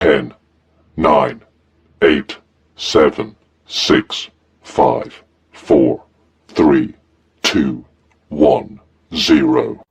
10, 9, 8, 7, 6, 5, 4, 3, 2, 1, 0.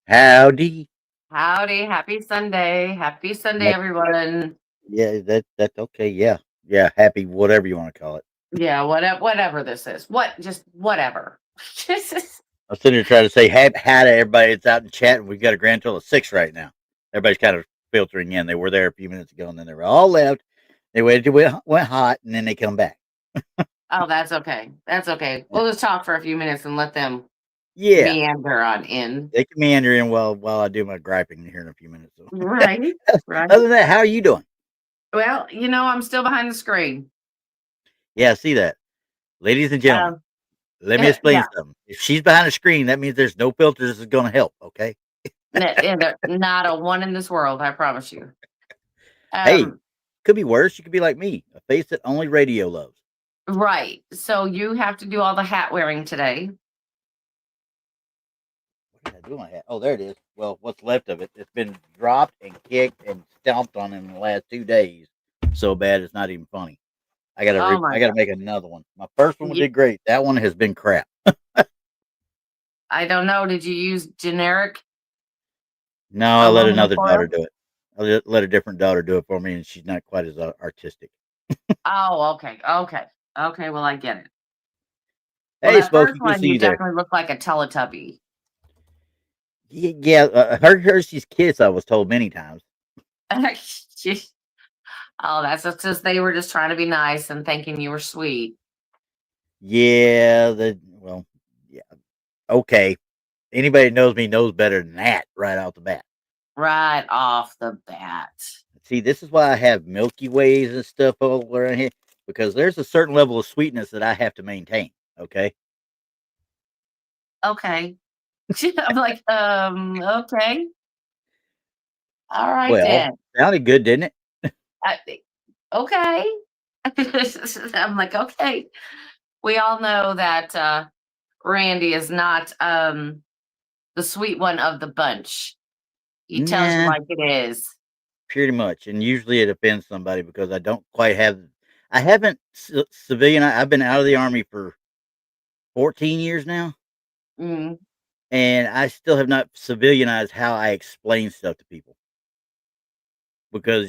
Howdy. Howdy, happy Sunday. Happy Sunday, everyone. Yeah, that's okay. Yeah. Yeah. Happy, whatever you want to call it. Yeah, whatever this is. Just whatever. I was sitting here trying to say hi to everybody that's out in chat, and we've got a grand total of 6 right now. Everybody's kind of filtering in. They were there a few minutes ago, and then they were all left. They waited till it went hot, and then they come back. Oh, that's okay. That's okay. We'll just talk for a few minutes and let them meander on in. They can meander in while I do my griping here in a few minutes. So. Right. Other than that, how are you doing? Well, I'm still behind the screen. Yeah, I see that. Ladies and gentlemen, let me explain something. If she's behind the screen, that means there's no filters that's going to help, okay? Not a one in this world, I promise you. Hey, could be worse. You could be like me, a face that only radio loves. Right. So you have to do all the hat wearing today. What did I do with my hat? Oh, there it is. Well, what's left of it? It's been dropped and kicked and stomped on in the last 2 days. So bad it's not even funny. I gotta make another one. My first one did great. That one has been crap. I don't know. Did you use generic? No, I let another daughter do it. I let a different daughter do it for me, and she's not quite as artistic. Oh, okay. Well, I get it. Hey, Smokey, good to see you there. Definitely look like a Teletubby. Yeah, Hershey's Kiss, I was told many times. Oh, that's just they were just trying to be nice and thinking you were sweet. Yeah, yeah. Okay. Anybody that knows me knows better than that right off the bat. Right off the bat. See, this is why I have Milky Ways and stuff all around here, because there's a certain level of sweetness that I have to maintain. Okay. Okay. I'm like, okay. All right, well, then. Sounded good, didn't it? Okay. I'm like, okay. We all know that Randy is not the sweet one of the bunch. He tells you like it is. Pretty much. And usually it offends somebody because I don't quite have, I haven't civilian. I've been out of the Army for 14 years now. Mm-hmm. And I still have not civilianized how I explain stuff to people. Because,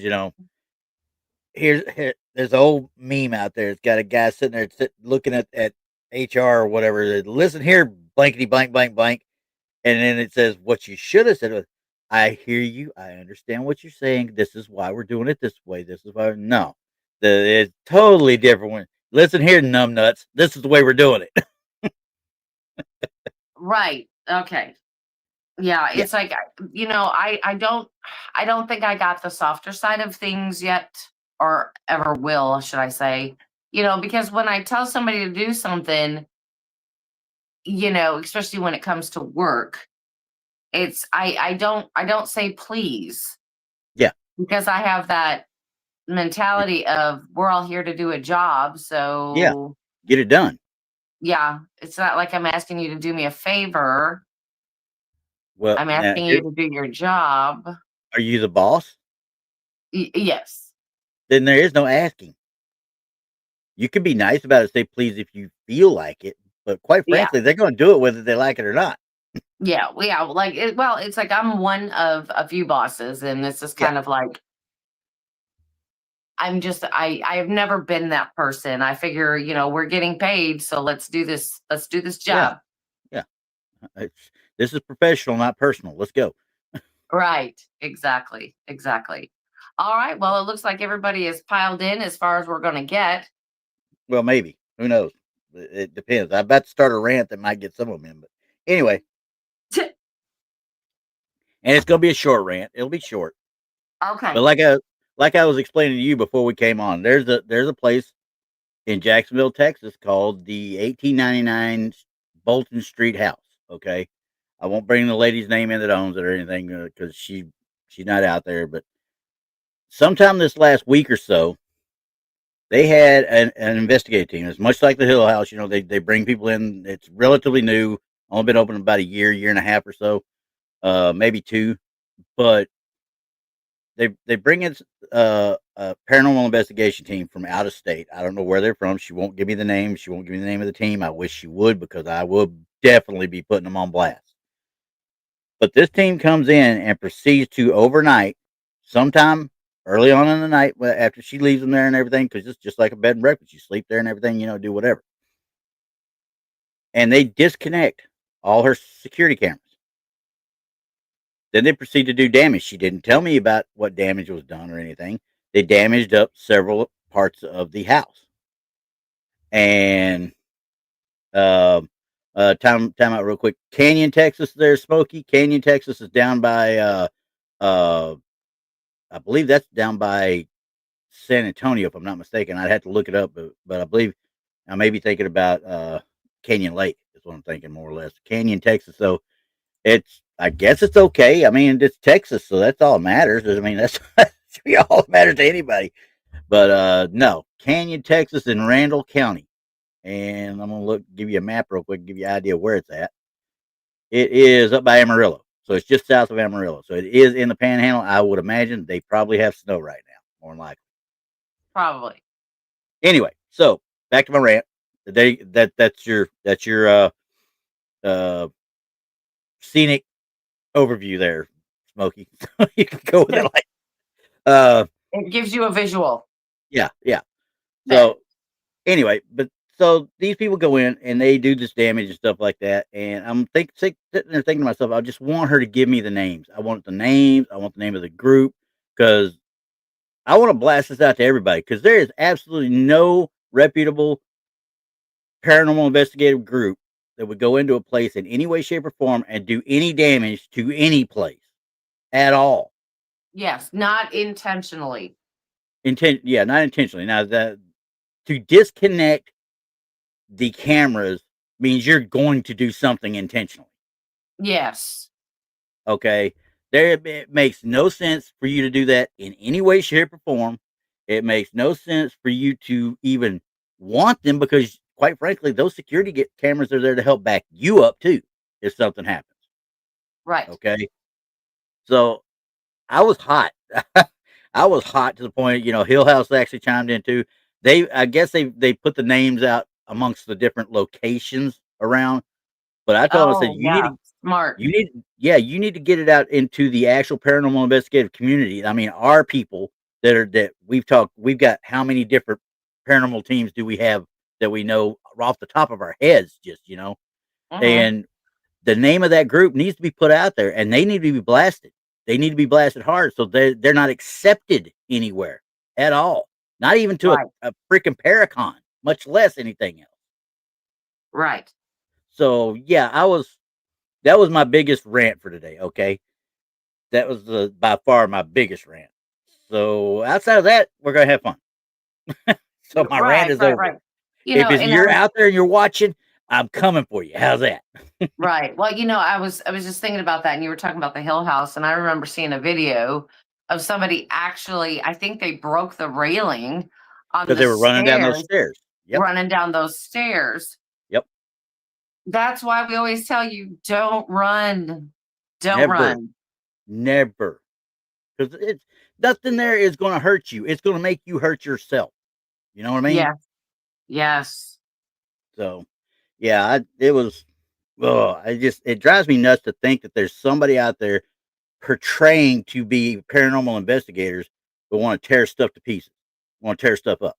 there's an old meme out there. It's got a guy sitting there looking at HR or whatever. Listen here, blankety blank, blank, blank. And then it says, what you should have said was, I hear you. I understand what you're saying. This is why we're doing it this way. This is why. No, it's totally different. One. Listen here, numbnuts. This is the way we're doing it. Right. Okay. Yeah. It's like, I don't think I got the softer side of things yet, or ever will, should I say, because when I tell somebody to do something, especially when it comes to work, I don't say please. Yeah. Because I have that mentality of we're all here to do a job. So yeah, get it done. Yeah. It's not like I'm asking you to do me a favor. Well, I'm asking you to do your job. Are you the boss? Yes. Then there is no asking. You can be nice about it, say please if you feel like it, but quite frankly, they're going to do it whether they like it or not. Yeah, it's like I'm one of a few bosses, and it's just kind of like I've never been that person. I figure, we're getting paid, so let's do this job. Yeah. This is professional, not personal. Let's go. Right. Exactly. Exactly. All right. Well, it looks like everybody is piled in as far as we're going to get. Well, maybe. Who knows? It depends. I'm about to start a rant that might get some of them in, but anyway, and it's gonna be a short rant. It'll be short, but Okay. like I was explaining to you before we came on, there's a place in Jacksonville, Texas, called the 1899 Bolton Street House. Okay, I won't bring the lady's name in that owns it or anything because she's not out there. But sometime this last week or so, they had an investigative team. It's much like the Hill House. You know, they bring people in. It's relatively new, only been open about a year and a half or so, maybe two. But they bring in a paranormal investigation team from out of state. I don't know where they're from. She won't give me the name. She won't give me the name of the team. I wish she would because I will definitely be putting them on blast. But this team comes in and proceeds to overnight, sometime early on in the night after she leaves them there and everything, because it's just like a bed and breakfast. You sleep there and everything, do whatever. And they disconnect all her security cameras. Then they proceed to do damage. She didn't tell me about what damage was done or anything. They damaged up several parts of the house. And time out real quick. Canyon, Texas, there's Smoky. Canyon, Texas is down by I believe that's down by San Antonio, if I'm not mistaken. I'd have to look it up, but I believe I may be thinking about Canyon Lake is what I'm thinking more or less. Canyon, Texas. So I guess it's okay. I mean, it's Texas, so that's all that matters. I mean, that's all that matters to anybody. But no, Canyon, Texas, in Randall County, and I'm gonna give you a map real quick, give you an idea where it's at. It is up by Amarillo, so it's just south of Amarillo. So it is in the Panhandle. I would imagine they probably have snow right now, more than likely. Probably. Anyway, so back to my rant. That's your scenic overview there, Smokey. You can go with it like It gives you a visual. yeah. So anyway, but so these people go in and they do this damage and stuff like that, and I'm sitting there thinking to myself, I just want her to give me the names. I want the names. I want the name of the group because I want to blast this out to everybody because there is absolutely no reputable paranormal investigative group that would go into a place in any way, shape, or form and do any damage to any place at all. Yes, not intentionally. Yeah, not intentionally. Now that to disconnect the cameras means you're going to do something intentionally. Yes. Okay. It makes no sense for you to do that in any way, shape, or form. It makes no sense for you to even want them because, quite frankly, those security cameras are there to help back you up too if something happens. Right. Okay. So I was hot. I was hot to the point, Hill House actually chimed in too. I guess they put the names out amongst the different locations around, but I told them, I said, Oh, yeah. Smart. you need to get it out into the actual paranormal investigative community. I mean, our people that we've got how many different paranormal teams do we have that we know off the top of our heads, Mhm. and the name of that group needs to be put out there and they need to be blasted. They need to be blasted hard so they're not accepted anywhere at all. Not even to Right. a freaking Paracon, much less anything else. Right. So yeah, that was my biggest rant for today. Okay, that was by far my biggest rant. So outside of that, we're gonna have fun. So my rant is over. Right. If And you're out there and you're watching, I'm coming for you. How's that? right. Well, I was just thinking about that, and you were talking about the Hill House, and I remember seeing a video of somebody actually. I think they broke the railing on Because the they were running down those stairs, stairs. Yep. running down those stairs. Yep. That's why we always tell you, don't run, don't Never. run. Never. Because it's nothing there is going to hurt you. It's going to make you hurt yourself. You know what I mean? Yes. Yes. So, yeah, it was. Oh, it drives me nuts to think that there's somebody out there portraying to be paranormal investigators but want to tear stuff to pieces, want to tear stuff up.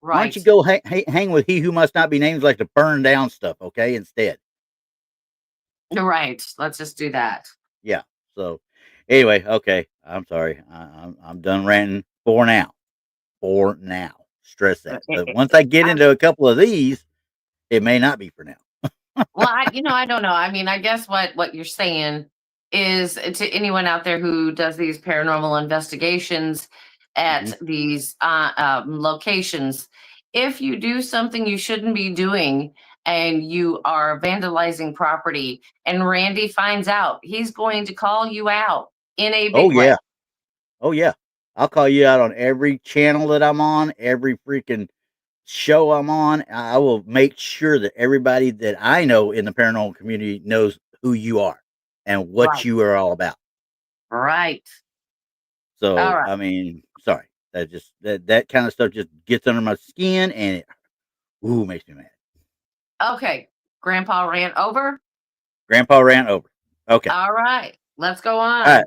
Right. Why don't you go hang with he who must not be named, like to burn down stuff, okay? Instead, Right. Let's just do that. yeah. So, Anyway, okay. I'm sorry. I'm done ranting for now. For now. Stress that. But once I get into a couple of these, it may not be for now. Well, I don't know. I mean, I guess what you're saying is to anyone out there who does these paranormal investigations Mhm. at these locations, if you do something you shouldn't be doing and you are vandalizing property, and Randy finds out, he's going to call you out in a Oh big way. yeah. Oh yeah. I'll call you out on every channel that I'm on, every freaking show I'm on. I will make sure that everybody that I know in the paranormal community knows who you are and what Right. you are all about. Right. All So, right. I mean, sorry. That kind of stuff just gets under my skin and it makes me mad. Okay. Grandpa ran over. Grandpa ran over. Okay. All right. Let's go All on. right.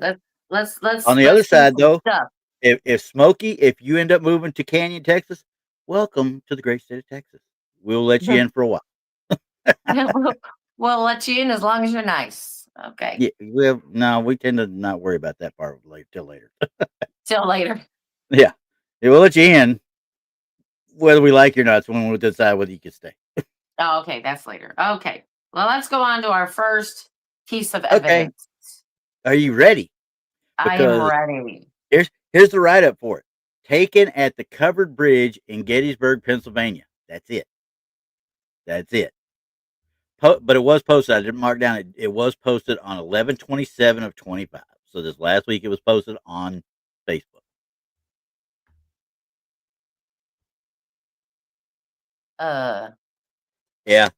On the other Let's do side some though, stuff. if Smokey, if you end up moving to Canyon, Texas, welcome to the great state of Texas. We'll let you in for a while. We'll let you in as long as you're nice. Okay. Yeah, we tend to not worry about that part till later. Till later. Yeah. We'll let you in whether we like you or not. It's when we decide whether you can stay. Oh, okay. That's later. Okay. Well, let's go on to our first piece of Okay. evidence. Are you ready? I am Because ready. here's the write up for it. Taken at the covered bridge in Gettysburg, Pennsylvania. That's it. That's it. But it was posted. I didn't mark down. It was posted on 11/27 of 25. So this last week it was posted on Facebook. Uh, Yeah.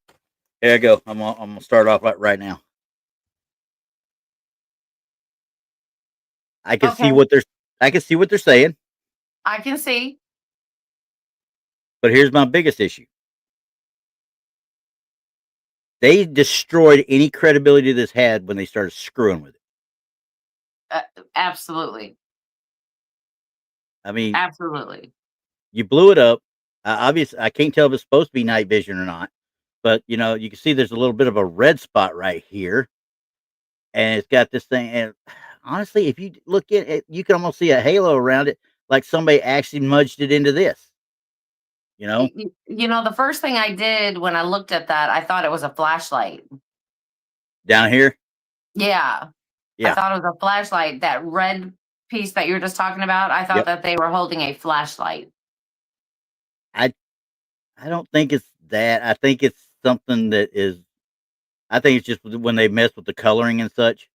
Here I go. I'm gonna start off right now. I can see okay. what they're saying, I can see. but here's my biggest issue. They destroyed any credibility this had when they started screwing with it. Uh, absolutely. I mean, Absolutely. you blew it up. Obviously, I can't tell if it's supposed to be night vision or not, but you can see there's a little bit of a red spot right here, and it's got this thing. And honestly, if you look at it, you can almost see a halo around it, like somebody actually mudged it into this. You know, The first thing I did when I looked at that, I thought it was a flashlight. down here, Yeah. I yeah, thought it was a flashlight. That red piece that you're just talking about, I thought yep. that they were holding a flashlight. I I don't think it's that. I think it's something that is. I think it's just when they mess with the coloring and such,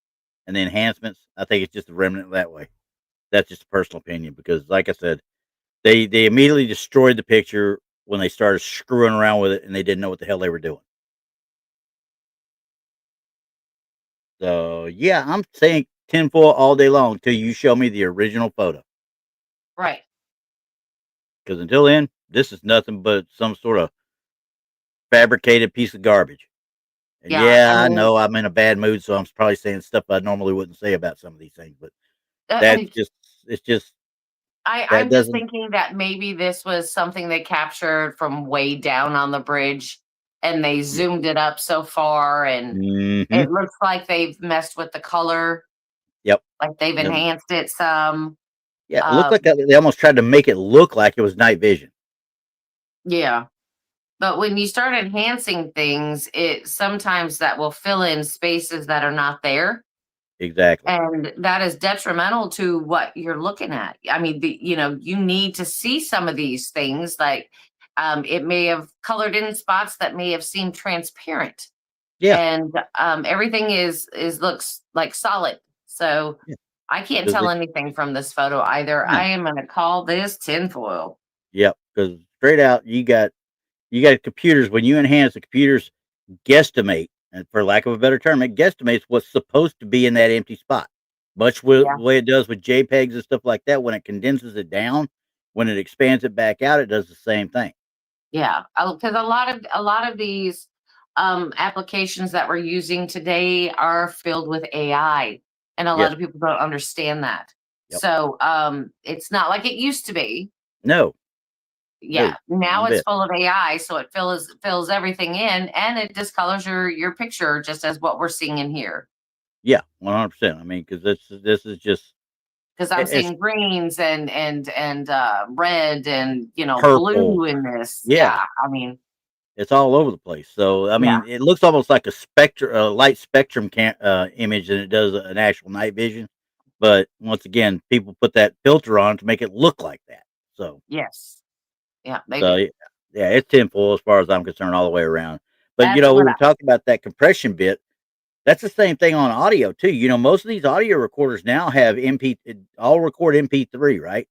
and the enhancements. I think it's just a remnant that way. That's just a personal opinion because, like I said, they immediately destroyed the picture when they started screwing around with it, and they didn't know what the hell they were doing. So yeah, I'm saying tinfoil all day long till you show me the original photo. Right. Because until then, this is nothing but some sort of fabricated piece of garbage. And Yeah. yeah, I I mean, know I'm in a bad mood, so I'm probably saying stuff I normally wouldn't say about some of these things. But that's I, just it's just that I'm just doesn't. thinking that maybe this was something they captured from way down on the bridge and they Yeah. zoomed it up so far, and Hmm. it looks like they've messed with the color, Yep. like they've Yep. enhanced it some. Yeah. It looked Um, like they almost tried to make it look like it was night vision. yeah. But when you start enhancing things, it sometimes that will fill in spaces that are not there. Exactly. And that is detrimental to what you're looking at. I mean, you need to see some of these things, like it may have colored in spots that may have seemed transparent, Yeah. and everything is looks like solid. So Yeah. I can't 'Cause tell anything from this photo either. no. I am going to call this tinfoil. Yep. Because straight out, you got computers. When you enhance, the computers guesstimate, and for lack of a better term, it guesstimates what's supposed to be in that empty spot. Much the Yeah, way it does with JPEGs and stuff like that. When it condenses it down, when it expands it back out, it does the same thing. yeah. Because a lot of these applications that we're using today are filled with AI, and a lot Yes. of people don't understand that. Yep. So it's not like it used to be. No. Yeah, No. now One it's bit. full of AI, so it fills everything in, and it discolors your picture just as what we're seeing in here. Yeah, 100%. I mean, because this is just Because I'm it's seeing greens and red and purple. blue in this. Yeah, Yeah, I mean, it's all over the place. So I yeah, mean, it looks almost like a light spectrum image than it does an actual night vision. But once again, people put that filter on to make it look like that. So yes, yeah, they so do. yeah, it's tinfoil as far as I'm concerned, all the way around. But That's we what I. were talking about that compression bit. That's the same thing on audio too. Most of these audio recorders now have all record MP3, right?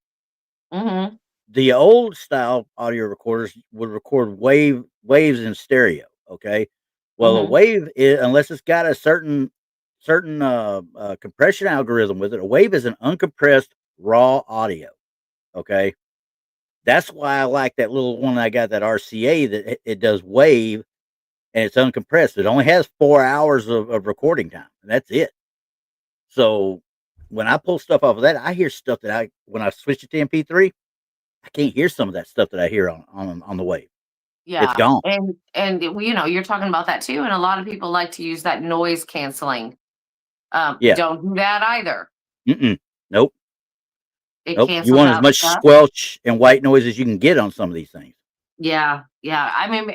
Hmm. The old style audio recorders would record waves in stereo. Okay, well, a Hmm. wave is, unless it's got a certain compression algorithm with it, a wave is an uncompressed raw audio. Okay, that's why I like that little one I got, that RCA, that it does wave and it's uncompressed. It only has 4 hours of recording time, and that's it. So when I pull stuff off of that, I hear stuff that when I switch it to MP3, I can't hear some of that stuff that I hear on the wave. It's Yeah, gone. and you're talking about that too, and a lot of people like to use that noise canceling. Yeah. Don't do that either. Mm-mm. Nope. It Nope. You cancels want as out much stuff. squelch and white noise as you can get on some of these things. Yeah, yeah. I mean,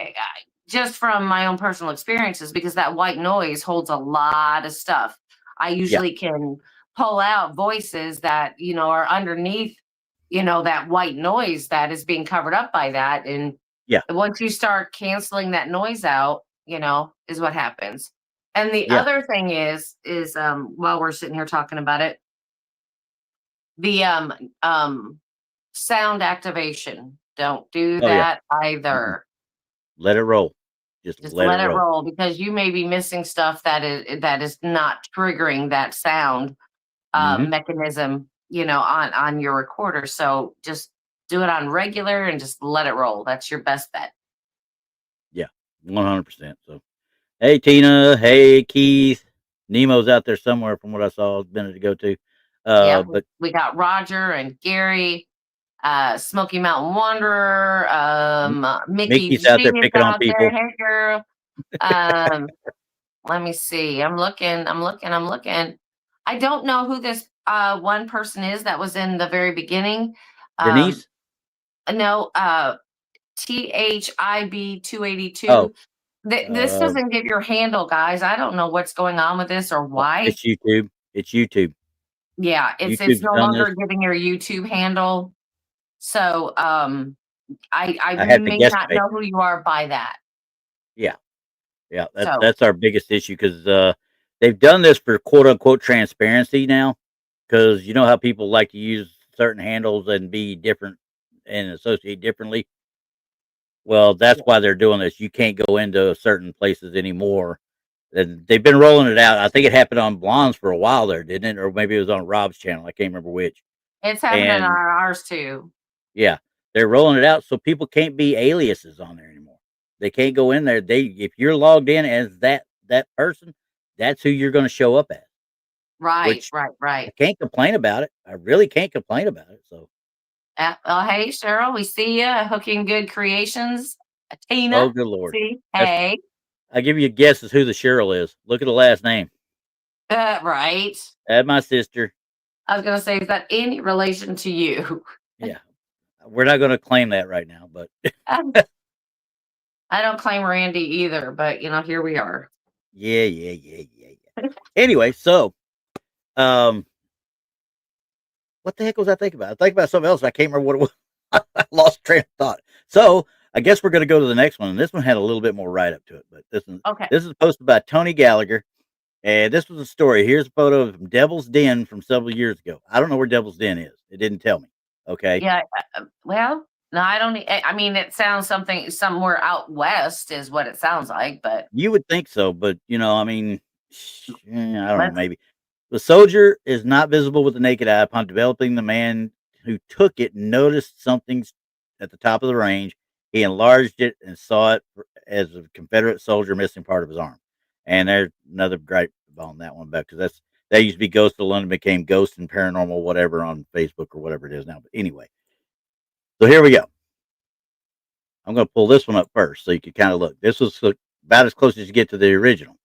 just from my own personal experiences, because that white noise holds a lot of stuff. I Yeah. usually can pull out voices that, are underneath, that white noise that is being covered up by that. And Yeah. once you start canceling that noise out, is what happens. And the Yeah. other thing is while we're sitting here talking about it, the sound activation. Don't do Oh yeah. that Mm-mm. either. Let it roll. Just Just let it let it roll. roll because you may be missing stuff that is not triggering that sound Hmm. mechanism, on your recorder. So just do it on regular and just let it roll. That's your best bet. Yeah. 100%. So, hey Tina. Hey Keith. Nemo's out there somewhere, from what I saw a minute ago too. Yeah, we But we got Roger and Gary, Smoky Mountain Wanderer, Mickey Mickey's the out there Genius picking on out there. people. Hey girl. Um, Let me see. I'm looking. I'm looking. I'm looking. I don't know who this one person is that was in the very beginning. Um, Denise. no, THIB Oh, 282. This uh, doesn't give your handle, guys. I don't know what's going on with this or why. it's YouTube. It's YouTube. Yeah, it's YouTube's no done this. longer giving your YouTube handle. So I I have to may not guesstimate. know who you are by that. Yeah, yeah. So That's our biggest issue, because they've done this for quote unquote transparency now. Because you know how people like to use certain handles and be different and associate differently. Well, that's why they're doing this. You can't go into certain places anymore. And they've been rolling it out. I think it happened on Blondes for a while there, didn't it? Or maybe it was on Rob's channel. I can't remember which. it's happening on And ours too. yeah, they're rolling it out so people can't be aliases on there anymore. They can't go in there. If you're logged in as that person, that's who you're going to show up as. Right, Which right, I right. can't complain about it. I really can't complain about it. So, Hey, Cheryl, we see you. Hooking Good Creations. oh Tina, good lord, see, that's hey, I give you a guess as who the Cheryl is. Look at the last name. right. Add my sister. I was gonna say, is that any relation to you? Yeah, we're not going to claim that right now, but I don't claim Randy either, but here we are. yeah. Anyway, so um, what the heck was I thinking about? I think about something else. I can't remember what it was. I lost train of thought. So I guess we're going to go to the next one. And this one had a little bit more write up to it, but Okay. this is posted by Tony Gallagher, and this was a story. Here's a photo of Devil's Den from several years ago. I don't know where Devil's Den is. It didn't tell me. Okay, Yeah. Well, no, I don't. I mean, it sounds something somewhere out west is what it sounds like, but you would think so, but I mean, I don't know. let's. Maybe the soldier is not visible with the naked eye. Upon developing, the man who took it noticed something at the top of the range. He enlarged it and saw it as a Confederate soldier missing part of his arm. And there's another gripe on that one back, because that used to be Ghost of London, became Ghost and Paranormal whatever on Facebook or whatever it is now. But anyway, so here we go. I'm going to pull this one up first so you can kind of look. This was about as close as you get to the original.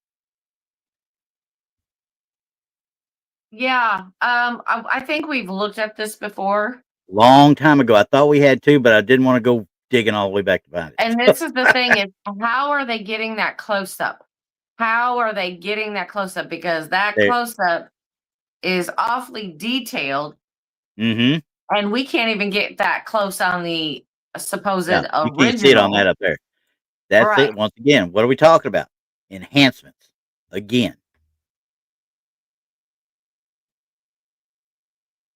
Yeah. I think we've looked at this before. Long time ago. I thought we had to, but I didn't want to go digging all the way back to find it. And this is the thing: is how are they getting that close up? How are they getting that close up? Because that There. close up is awfully detailed, Mm-hmm. and we can't even get that close on the supposed No, you can't see it on that original. up there. That's Right. it. Once again, what are we talking about? Enhancements. Again.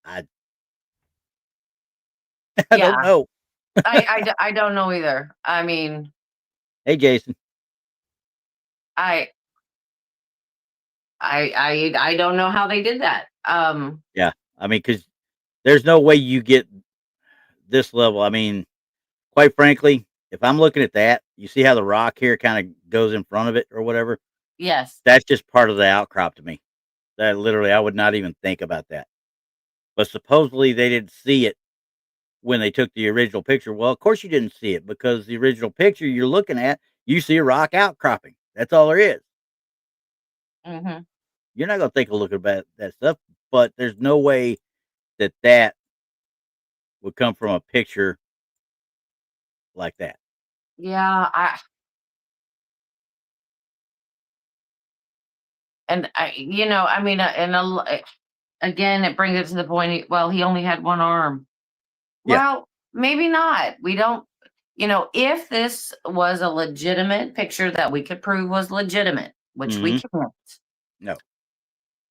I I don't Yeah. know. I don't know either. I mean, Hey, Jason. I I don't know how they did that. Yeah. I mean, because there's no way you get this level. I mean, quite frankly, if I'm looking at that, you see how the rock here kind of goes in front of it or whatever? Yes. That's just part of the outcrop to me. That literally, I would not even think about that. But supposedly they didn't see it when they took the original picture. Well, of course you didn't see it because the original picture you're looking at, you see a rock outcropping. That's all there is. Hmm. You're not going to take a look at that stuff, but there's no way that that would come from a picture like that. Yeah. I mean, again, it brings it to the point. Well, he only had one arm. Yeah. Well, maybe not. We don't. If this was a legitimate picture that we could prove was legitimate, which we Hmm. can't.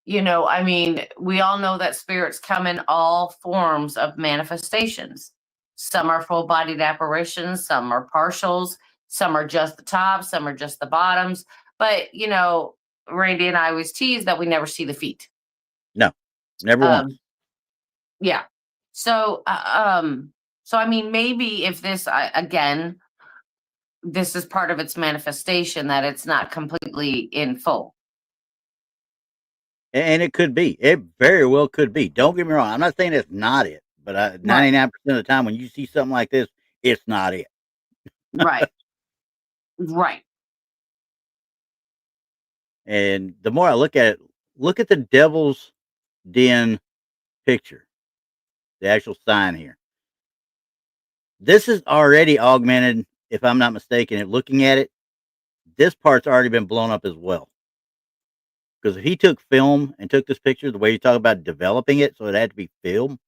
No. I mean, we all know that spirits come in all forms of manifestations. Some are full bodied apparitions, some are partials, some are just the tops, some are just the bottoms. But, Randy and I always tease that we never see the feet. No. Never once. Um, yeah. So I mean, maybe if this, again, this is part of its manifestation that it's not completely in full. And it could be. It very well could be. Don't get me wrong. I'm not saying it's not it, but Right. 99% of the time when you see something like this, it's not it. Right. Right. And the more I look at it, look at the Devil's Den picture, the actual sign here. This is already augmented, if I'm not mistaken. At looking at it, this part's already been blown up as well. Because if he took film and took this picture, the way you talk about developing it, so it had to be film,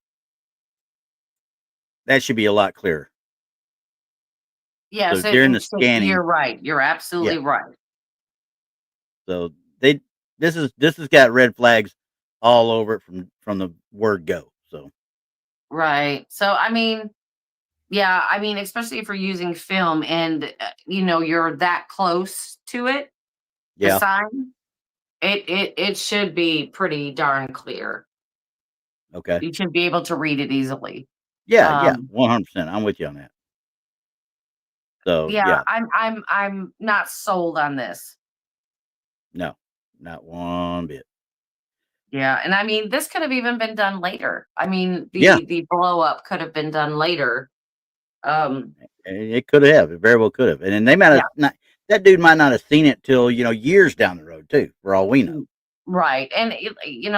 that should be a lot clearer. So Yes, during the you're scanning, right. You're yeah. absolutely right. So this has got red flags all over it from the word go. So Right. So, I mean, yeah, I mean, especially if you're using film and, you're that close to it, the yeah, sign, it should be pretty darn clear. okay, You should be able to read it easily. yeah, Um, 100%. I'm with you on that. So yeah, yeah, I'm not sold on this. no, not one bit. Yeah, and I mean, this could have even been done later. I mean, Yeah, the blow up could have been done later. Um, it could have. It very well could have. And then they might yeah, have not. That dude might not have seen it till years down the road too, for all we know. right. And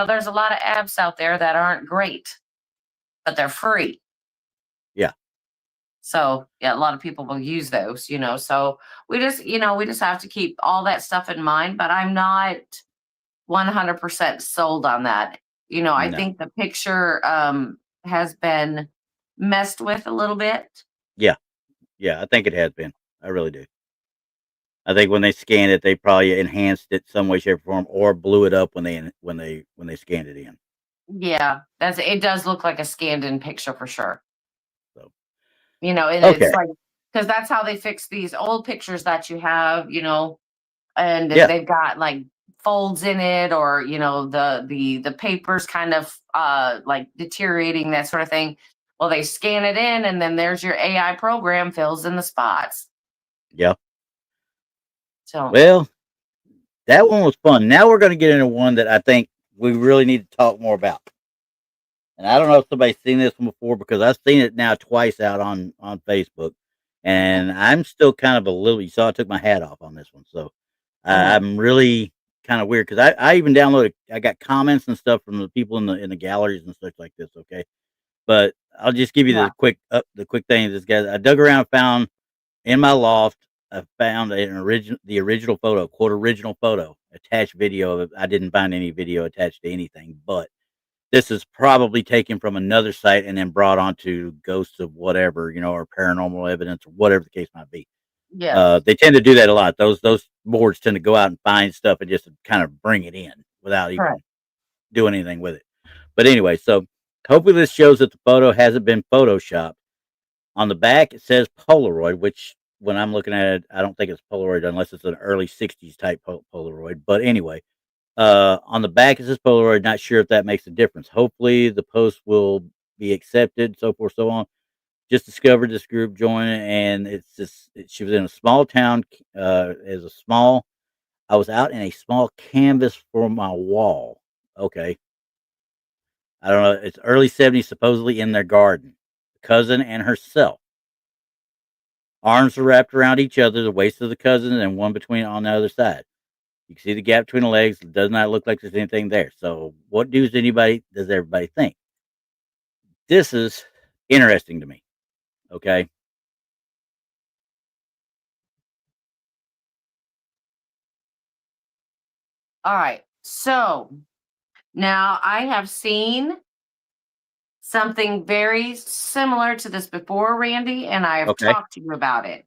there's a lot of apps out there that aren't great, but they're free. Yeah, So yeah, a lot of people will use those. So we just have to keep all that stuff in mind. But I'm not 100% sold on that. I no, think the picture has been messed with a little bit. yeah, yeah. I think it has been. I really do. I think when they scanned it, they probably enhanced it some way, shape, or form, or blew it up when they scanned it in. Yeah, it does look like a scanned in picture for sure. So And okay, it's like, because that's how they fix these old pictures that you have, and yeah, they've got like folds in it, or the papers kind of like deteriorating, that sort of thing. Well, they scan it in, and then there's your AI program fills in the spots. yeah. So Well, that one was fun. Now we're going to get into one that I think we really need to talk more about. And I don't know if somebody's seen this one before because I've seen it now twice out on Facebook, and I'm still kind of a little. You saw I took my hat off on this one, so mhm. I'm really kind of weird because I even downloaded. I got comments and stuff from the people in the galleries and stuff like this. Okay, but I'll just give you Yeah. the quick thing. This guy, I dug around, found in my loft. I found the original photo, quote original photo, attached video of it. I didn't find any video attached to anything, but this is probably taken from another site and then brought onto Ghosts of whatever, or Paranormal Evidence or whatever the case might be. Yes. They tend to do that a lot. Those boards tend to go out and find stuff and just kind of bring it in without even Correct. doing anything with it. But anyway, so hopefully this shows that the photo hasn't been photoshopped. On the back, it says Polaroid, which when I'm looking at it, I don't think it's Polaroid unless it's an early 60s type Polaroid. But anyway, on the back, it says Polaroid. Not sure if that makes a difference. Hopefully the post will be accepted, so forth, so on. Just discovered this group joining, and she was in a small town. I was out in a small canvas for my wall. Okay. I don't know. It's early 70s, supposedly in their garden. Cousin and herself. Arms are wrapped around each other, the waist of the cousin, and one between on the other side. You can see the gap between the legs. It does not look like there's anything there. So, what does everybody think? This is interesting to me. Okay. All right. So now I have seen something very similar to this before, Randy, and I have Okay. talked to you about it.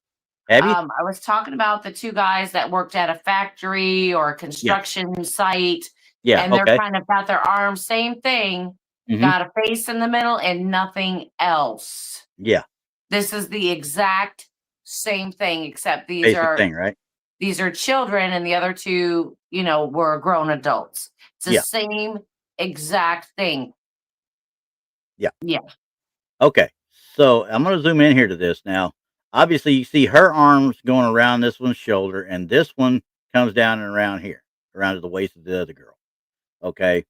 Have you? I was talking about the two guys that worked at a factory or a Yeah. construction site, Yeah. and they're Okay. kind of got their arms, same thing, Hmm. got a face in the middle and nothing else. Yeah. This is the exact same thing, except Basic thing, right? these are children, and the other two, were grown adults. It's the Yeah. same exact thing. Yeah. Yeah. Okay. So I'm going to zoom in here to this now. Obviously, you see her arms going around this one's shoulder, and this one comes down and around here, around to the waist of the other girl. Okay.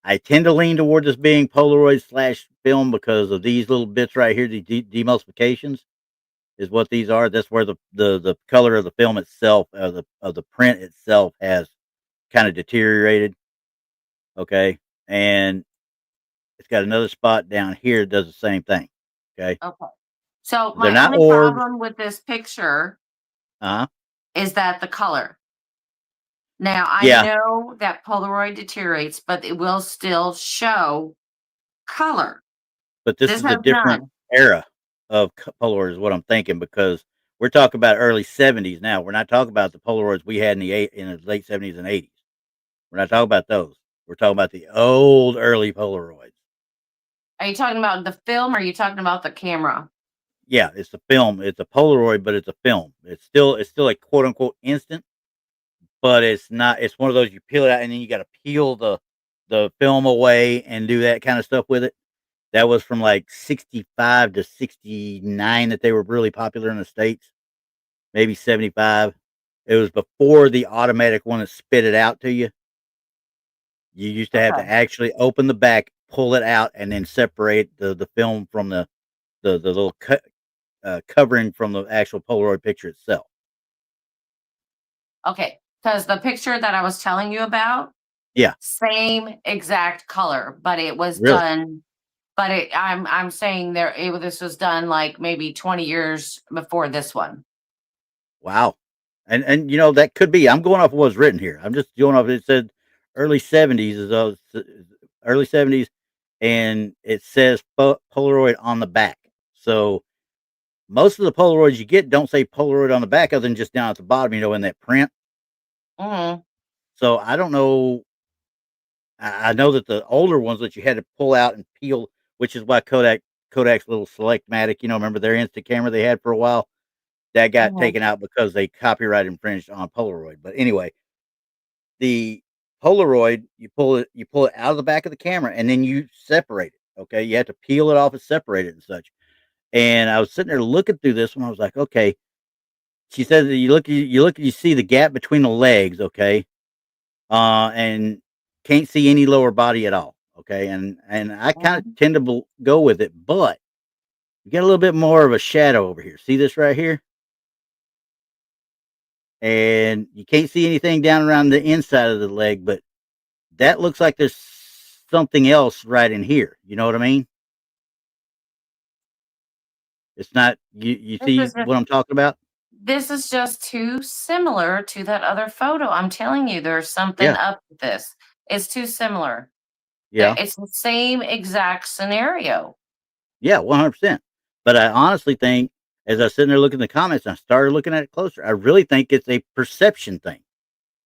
I tend to lean toward this being Polaroid / film because of these little bits right here. The demulsifications is what these are. That's where the color of the film itself, of the print itself, has kind of deteriorated. Okay. And it's got another spot down here that does the same thing. Okay. Okay. So They're my not only orbs. problem with this picture Uh-huh. is that the color. Now I Yeah. know that Polaroid deteriorates, but it will still show color. But this This is a has different none. era of Polaroid is what I'm thinking, because we're talking about early 70s now. We're not talking about the Polaroids we had in the late 70s and 80s. We're not talking about those. We're talking about the old early Polaroids. Are you talking about the film or are you talking about the camera? Yeah, it's the film. It's a Polaroid, but it's a film. It's still a quote unquote instant, but it's not. It's one of those you peel it out and then you got to peel the film away and do that kind of stuff with it. That was from like 65 to 69 that they were really popular in the States. Maybe 75. It was before the automatic one that spit it out to you. You used to have to Okay. actually open the back, pull it out, and then separate the film from the little covering from the actual Polaroid picture itself. Okay. Because the picture that I was telling you about, Yeah. same exact color, but it was Really? done. But I'm saying this was done like maybe 20 years before this one. Wow. And that could be. I'm going off of what's written here. I'm just going off. It said early 70s early 70s, and it says Polaroid on the back. So most of the Polaroids you get don't say Polaroid on the back, other than just down at the bottom, in that print. Mm-hmm. So I don't know. I know that the older ones that you had to pull out and peel, which is why Kodak's little Selectmatic, remember their instant camera they had for a while, that got Mm-hmm. taken out because they copyright infringed on Polaroid. But anyway, the Polaroid, you pull it out of the back of the camera and then you separate it. Okay, you have to peel it off and separate it and such. And I was sitting there looking through this one. I was like, okay. She said that you see the gap between the legs, okay, and can't see any lower body at all, okay, and I kind of tend to go with it, but you get a little bit more of a shadow over here. See this right here? and you can't see anything down around the inside of the leg, but that looks like there's something else right in here. You know what I mean? It's not you This see is just what I'm talking about? this is just too similar to that other photo. I'm telling you, there's something Yeah. up with this. It's too similar. Yeah. It's the same exact scenario. Yeah, 100%. But I honestly think, as I was sitting there looking at the comments and I started looking at it closer, I really think it's a perception thing.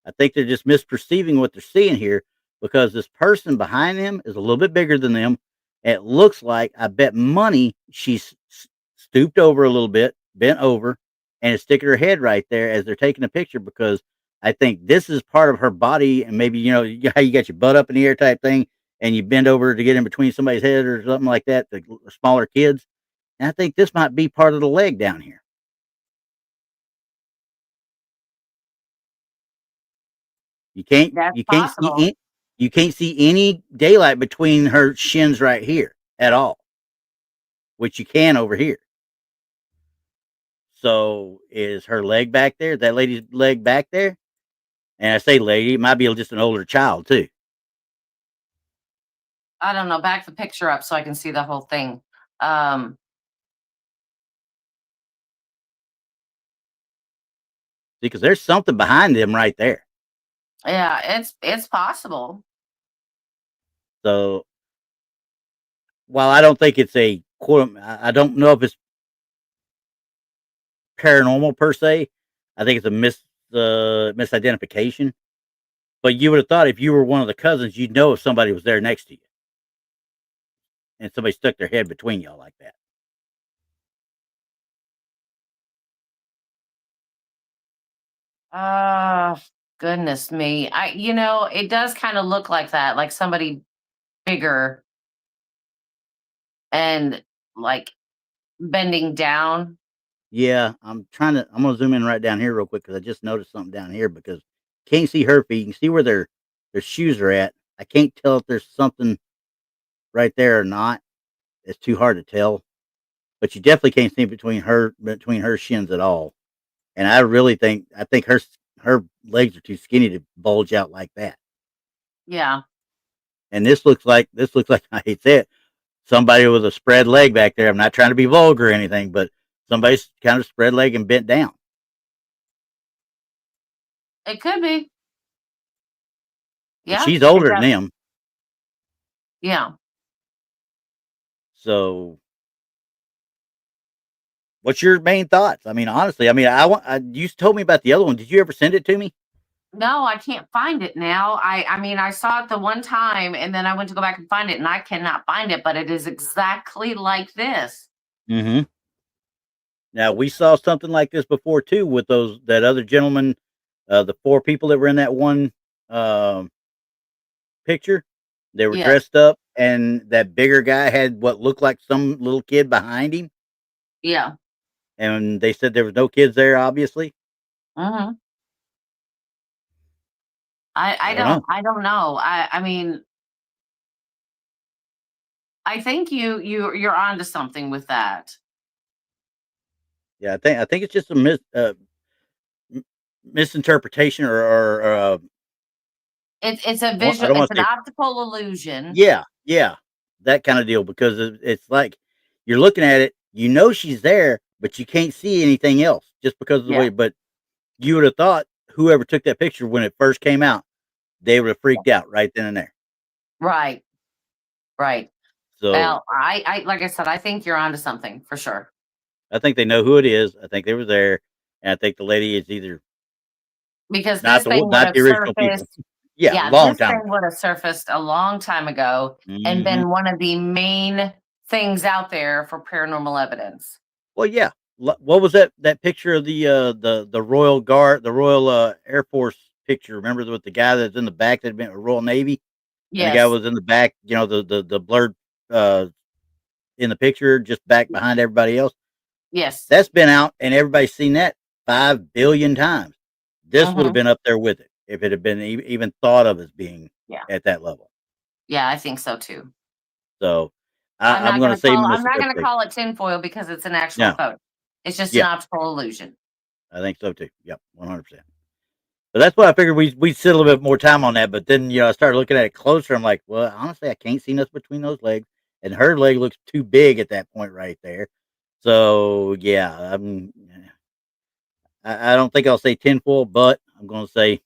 I think they're just misperceiving what they're seeing here because this person behind them is a little bit bigger than them. It looks like, I bet money, she's stooped over a little bit, bent over, and is sticking her head right there as they're taking a picture because I think this is part of her body. And maybe, how you got your butt up in the air type thing and you bend over to get in between somebody's head or something like that, the smaller kids. And I think this might be part of the leg down here. That's You can't see possible. you can't see any daylight between her shins right here at all, which you can over here. So is her leg back there? That lady's leg back there? And I say lady, it might be just an older child too. I don't know. Back the picture up so I can see the whole thing. Um, Because there's something behind them right there. yeah, it's possible. So while I don't think it's a quote, I don't know if it's paranormal per se. I think it's a misidentification. But you would have thought if you were one of the cousins, you'd know if somebody was there next to you and somebody stuck their head between y'all like that. Oh, goodness me. It does kind of look like that, like somebody bigger and like bending down. Yeah, I'm gonna zoom in right down here real quick because I just noticed something down here because can't see her feet. You can see where their shoes are at. I can't tell if there's something right there or not. It's too hard to tell. But you definitely can't see between her shins at all. And I think her legs are too skinny to bulge out like that. Yeah. And this looks like I hate to say it, somebody with a spread leg back there. I'm not trying to be vulgar or anything, but somebody's kind of spread leg and bent down. It could be. And Yeah. she's older than them. Yeah. So what's your main thoughts? I mean, honestly, you told me about the other one. Did you ever send it to me? No, I can't find it now. I mean, I saw it the one time and then I went to go back and find it and I cannot find it, but it is exactly like this. Mm-hmm. Now we saw something like this before too with that other gentleman, the four people that were in that one um, picture. They were Yes. dressed up, and that bigger guy had what looked like some little kid behind him, Yeah. and they said there was no kids there. Obviously, Hmm. I I I don't don't know. I don't know. I mean, I think you're onto something with that. Yeah, I think it's just a misinterpretation or It's a I visual. don't It's want an to say. optical illusion. Yeah, that kind of deal because it's like you're looking at it, she's there, but you can't see anything else just because of the Yeah. way. But you would have thought whoever took that picture when it first came out, they would have freaked out right then and there. Right. Right. So Well, I like I said, I think you're onto something for sure. I think they know who it is. I think they were there, and I think the lady is either Because this thing would not have the original people. surfaced. Yeah, Yeah, long this time thing ago. would have surfaced a long time ago and Hmm. been one of the main things out there for paranormal evidence. Well, yeah. What was that picture of the Royal Guard, the Royal Air Force picture? Remember with the guy that's in the back that had been a Royal Navy, and the guy Yes. was in the back. The blurred uh, in the picture, just back behind everybody else. Yes. That's been out, and everybody's seen that 5 billion times. This would have Hmm. been up there with it if it had been even thought of as being Yeah. at that level. Yeah, I think so too. So I'm going to say I'm not gonna misinterpretation. call it tinfoil because it's an actual No, photo. It's just an yeah, optical illusion. I think so too. Yep, 100%. But that's what I figured we'd sit a little bit more time on that. But then I started looking at it closer. I'm like, well, honestly, I can't see nothing between those legs, and her leg looks too big at that point right there. So yeah, I don't think I'll say tinfoil, but I'm going to say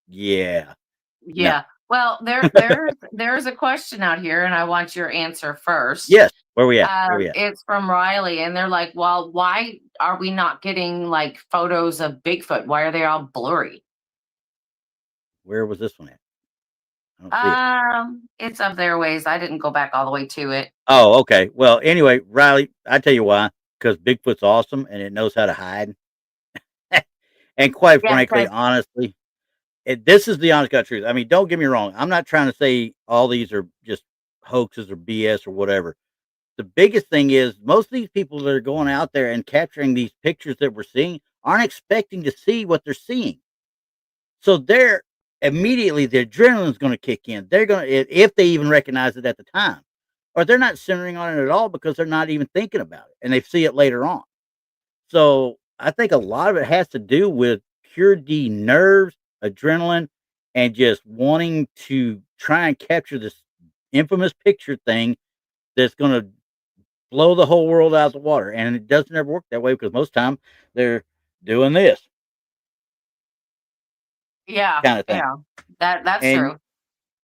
yeah, no, Yeah. Well, there's a question out here, and I want your answer first. yes. Where we at? Where we at? It's from Riley, and they're like, "Well, why are we not getting like photos of Bigfoot? Why are they all blurry?" Where was this one at? I don't see it. It's up there ways. I didn't go back all the way to it. Oh, okay. Well, anyway, Riley, I tell you why. Because Bigfoot's awesome and it knows how to hide. And quite Yeah, frankly, because honestly, this is the honest God truth. I mean, don't get me wrong. I'm not trying to say all these are just hoaxes or BS or whatever. The biggest thing is most of these people that are going out there and capturing these pictures that we're seeing aren't expecting to see what they're seeing. So they're immediately the adrenaline's going to kick in. They're going to, if they even recognize it at the time, or they're not centering on it at all because they're not even thinking about it and they see it later on. So I think a lot of it has to do with pure D nerves, adrenaline, and just wanting to try and capture this infamous picture thing that's going to blow the whole world out of the water. And it doesn't ever work that way because most time they're doing this yeah, kind of thing. yeah, that's And true.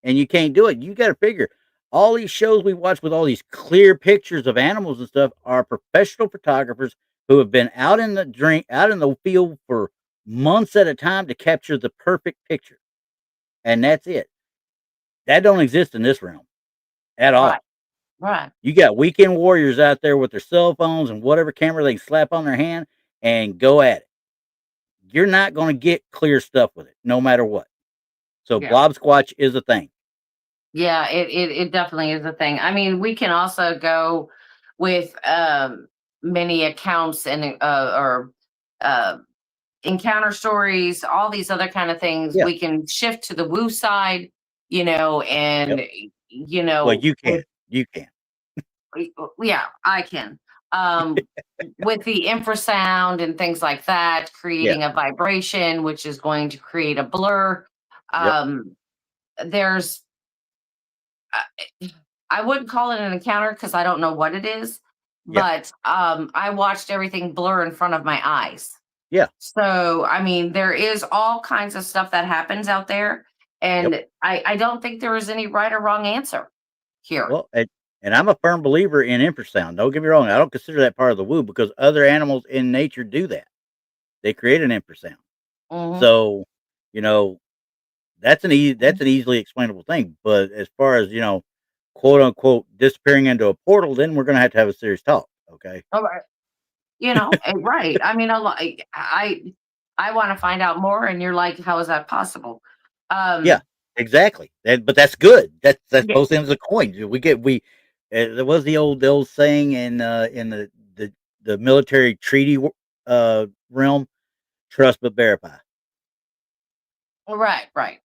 and you can't do it. You got to figure all these shows we watch with all these clear pictures of animals and stuff are professional photographers who have been out in the field for months at a time to capture the perfect picture, and that's it. That don't exist in this realm at Right, all. right. You got weekend warriors out there with their cell phones and whatever camera they can slap on their hand and go at it. You're not going to get clear stuff with it, no matter what. So Yeah. blob squatch is a thing. Yeah, it definitely is a thing. I mean, we can also go with many accounts and or uh encounter stories, all these other kind of things. Yeah. We can shift to the woo side, Yep. and Well, you can. with You can. yeah, I can. Um with the infrasound and things like that, Yeah. creating a vibration, which is going to create a blur. Yep. Um there's I wouldn't call it an encounter because I don't know what it is, Yeah. but I watched everything blur in front of my eyes. Yeah. So, I mean, there is all kinds of stuff that happens out there, Yep. and I don't think there is any right or wrong answer here. Well, and I'm a firm believer in infrasound. Don't get me wrong. I don't consider that part of the woo because other animals in nature do that. They create an infrasound. Mhm. So, you know, that's an easily explainable thing. But as far as quote unquote disappearing into a portal, then we're going to have a serious talk. Okay. All right. Right. I mean, I want to find out more, and you're like, how is that possible? Yeah. Um, Exactly. But that's good. That's yeah, both ends of the coin. We get we. There was the old saying in the military treaty realm: trust but verify. right, right.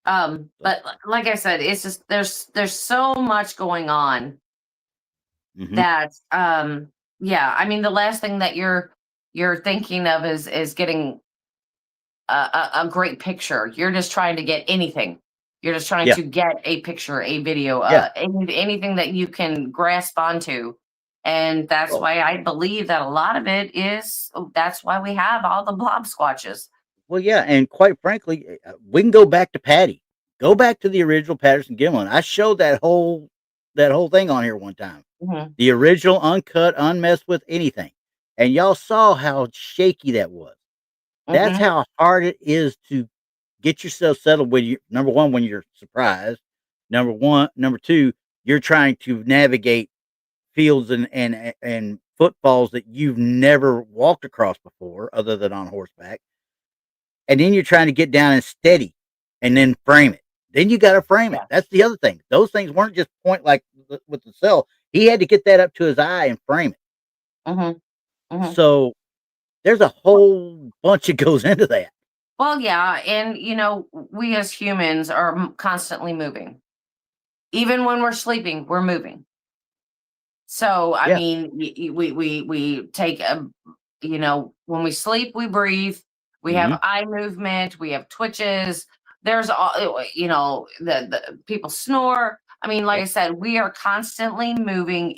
So, But like I said, it's just there's so much going on hmm that yeah, I mean, the last thing that you're thinking of is getting a great picture. You're just trying to get anything. You're just trying yeah, to get a picture, a video, yeah. anything that you can grasp onto. And that's Well, why I believe that a lot of it is that's why we have all the blob squatches. well, yeah, and quite frankly, we can go back to Patty. Go back to the original Patterson Gimlin. I showed that whole thing on here one time. Hmm. The original, uncut, unmessed with anything, and y'all saw how shaky that was. That's Hmm. how hard it is to get yourself settled when you number one when you're surprised. Number two, you're trying to navigate fields and footfalls that you've never walked across before, other than on horseback and then you're trying to get down and steady and then frame it. Then you got to frame it. Yeah. That's the other thing. Those things weren't just point like with the cell. He had to get that up to his eye and frame it. Hmm. Hmm. So there's a whole bunch that goes into that. Well, yeah, and we as humans are constantly moving. Even when we're sleeping, we're moving. So, I Yeah. mean, we take a, when we sleep, we breathe. We Hmm. have eye movement. We have twitches. There's all, the people snore. I mean, like Yep. I said, we are constantly moving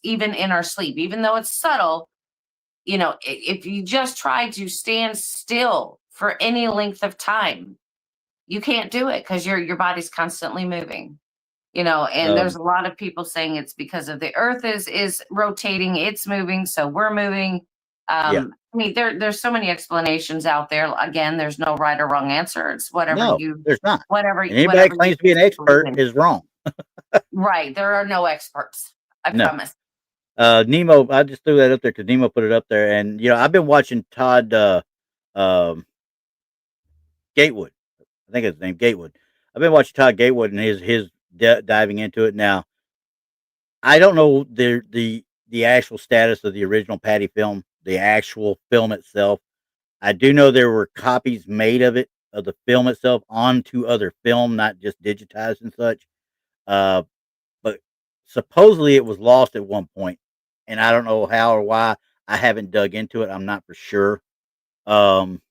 even in our sleep, even though it's subtle. If you just try to stand still for any length of time, you can't do it because your body's constantly moving. And there's Um, a lot of people saying it's because of the earth is rotating, it's moving, so we're moving. yeah. I mean, there's so many explanations out there. Again, there's no right or wrong answer. It's whatever No, you there's not. whatever And anybody that whatever you claims to be an believe expert in. is wrong. Right. There are no experts. I No. promise. Nemo, I just threw that up there because Nemo put it up there, and I've been watching Todd um, Gatewood. I think his name Gatewood. I've been watching Todd Gatewood and his diving into it now. I don't know the actual status of the original Patty film, the actual film itself. I do know there were copies made of the film itself onto other film, not just digitized and such. Uh, but supposedly it was lost at one point, and I don't know how or why. I haven't dug into it. I'm not for sure. Um,